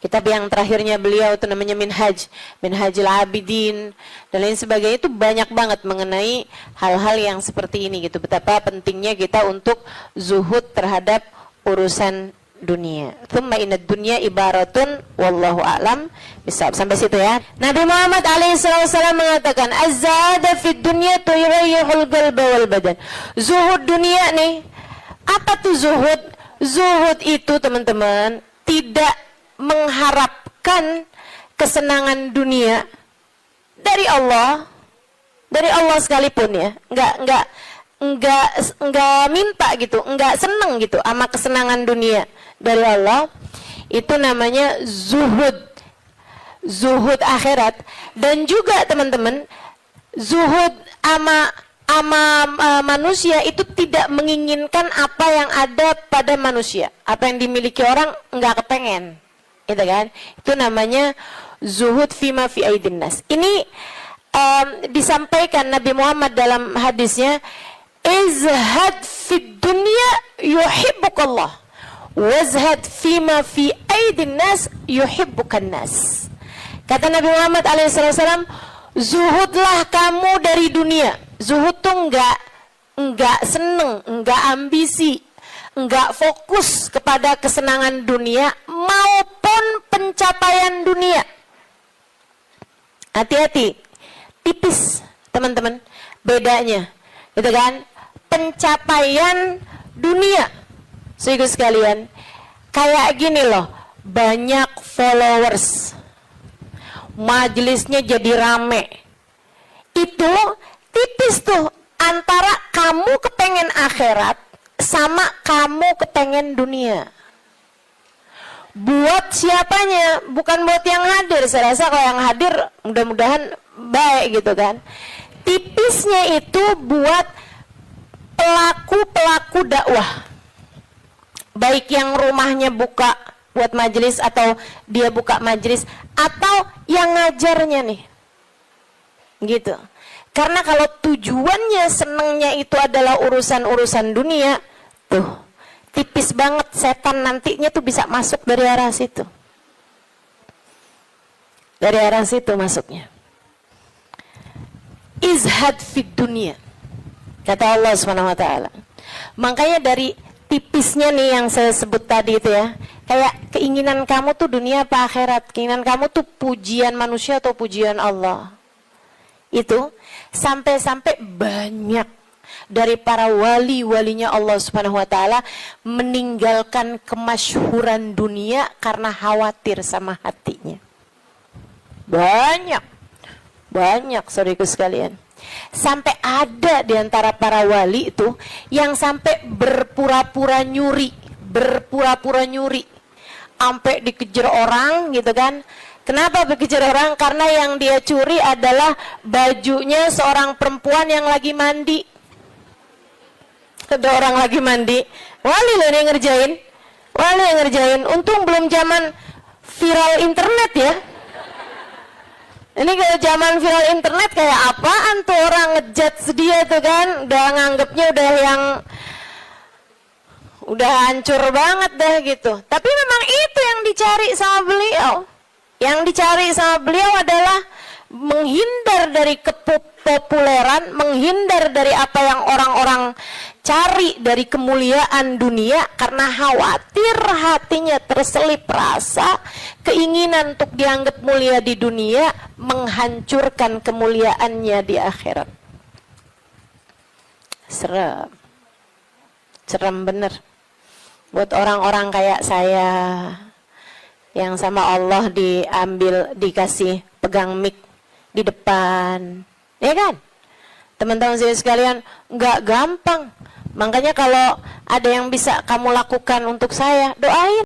kitab yang terakhirnya beliau itu namanya Minhajul Abidin dan lain sebagainya, itu banyak banget mengenai hal-hal yang seperti ini gitu. Betapa pentingnya kita untuk zuhud terhadap urusan dunia. Tsumma inad dunya ibaratun wallahu a'lam bisawab. Sampai situ ya. Nabi Muhammad alaihissalam mengatakan, az-zahada fid dunya tuyrayyihul qalba wal badan. Zuhud dunia nih. Apa tuh zuhud? Zuhud itu teman-teman tidak mengharapkan kesenangan dunia dari Allah sekalipun ya. Enggak minta gitu, enggak seneng gitu sama kesenangan dunia dari Allah. Itu namanya zuhud akhirat. Dan juga teman-teman, zuhud ama manusia itu tidak menginginkan apa yang ada pada manusia. Apa yang dimiliki orang enggak kepengen, gitu kan? Itu namanya zuhud fima fi aidin nas. Ini disampaikan Nabi Muhammad dalam hadisnya, izhad fid dunya yuhibbukallah, wazhad fima fi aidin nas yuhibbukan nas. Kata Nabi Muhammad alaihissalam, zuhudlah kamu dari dunia. Zuhud tuh enggak seneng, enggak ambisi, enggak fokus kepada kesenangan dunia maupun pencapaian dunia. Hati-hati, tipis teman-teman bedanya, gitu kan? Pencapaian dunia, saudara sekalian, kayak gini loh, banyak followers, majelisnya jadi rame, itu tipis tuh antara kamu kepengen akhirat sama kamu kepengen dunia. Buat siapanya? Bukan buat yang hadir. Saya rasa kalau yang hadir mudah-mudahan baik gitu kan. Tipisnya itu buat pelaku-pelaku dakwah, baik yang rumahnya buka buat majelis atau dia buka majelis, atau yang ngajarnya nih, gitu. Karena kalau tujuannya senengnya itu adalah urusan-urusan dunia, tuh tipis banget, setan nantinya tuh bisa masuk dari arah situ. Dari arah situ masuknya. Izhad fid dunia, kata Allah SWT. Makanya dari tipisnya nih yang saya sebut tadi itu ya, kayak keinginan kamu tuh dunia apa akhirat, keinginan kamu tuh pujian manusia atau pujian Allah. Itu sampai-sampai banyak dari para wali-walinya Allah Subhanahu wa taala meninggalkan kemasyhuran dunia karena khawatir sama hatinya. Banyak saudaraku sekalian. Sampai ada di antara para wali itu yang sampai berpura-pura nyuri, sampai dikejar orang gitu kan. Kenapa dikejar orang? Karena yang dia curi adalah bajunya seorang perempuan yang lagi mandi. Ada orang lagi mandi, wali loh yang ngerjain. Untung belum zaman viral internet ya. Ini kalau zaman viral internet kayak apaan tuh orang ngejudge dia tuh kan, udah nganggepnya udah hancur banget dah gitu. Tapi memang itu yang dicari sama beliau. Yang dicari sama beliau adalah menghindar dari kepopuleran, menghindar dari apa yang orang-orang cari dari kemuliaan dunia, karena khawatir hatinya terselip rasa keinginan untuk dianggap mulia di dunia, menghancurkan kemuliaannya di akhirat. Serem bener buat orang-orang kayak saya yang sama Allah dikasih pegang mic di depan, ya kan? Teman-teman saya sekalian, nggak gampang. Makanya kalau ada yang bisa kamu lakukan untuk saya, doain.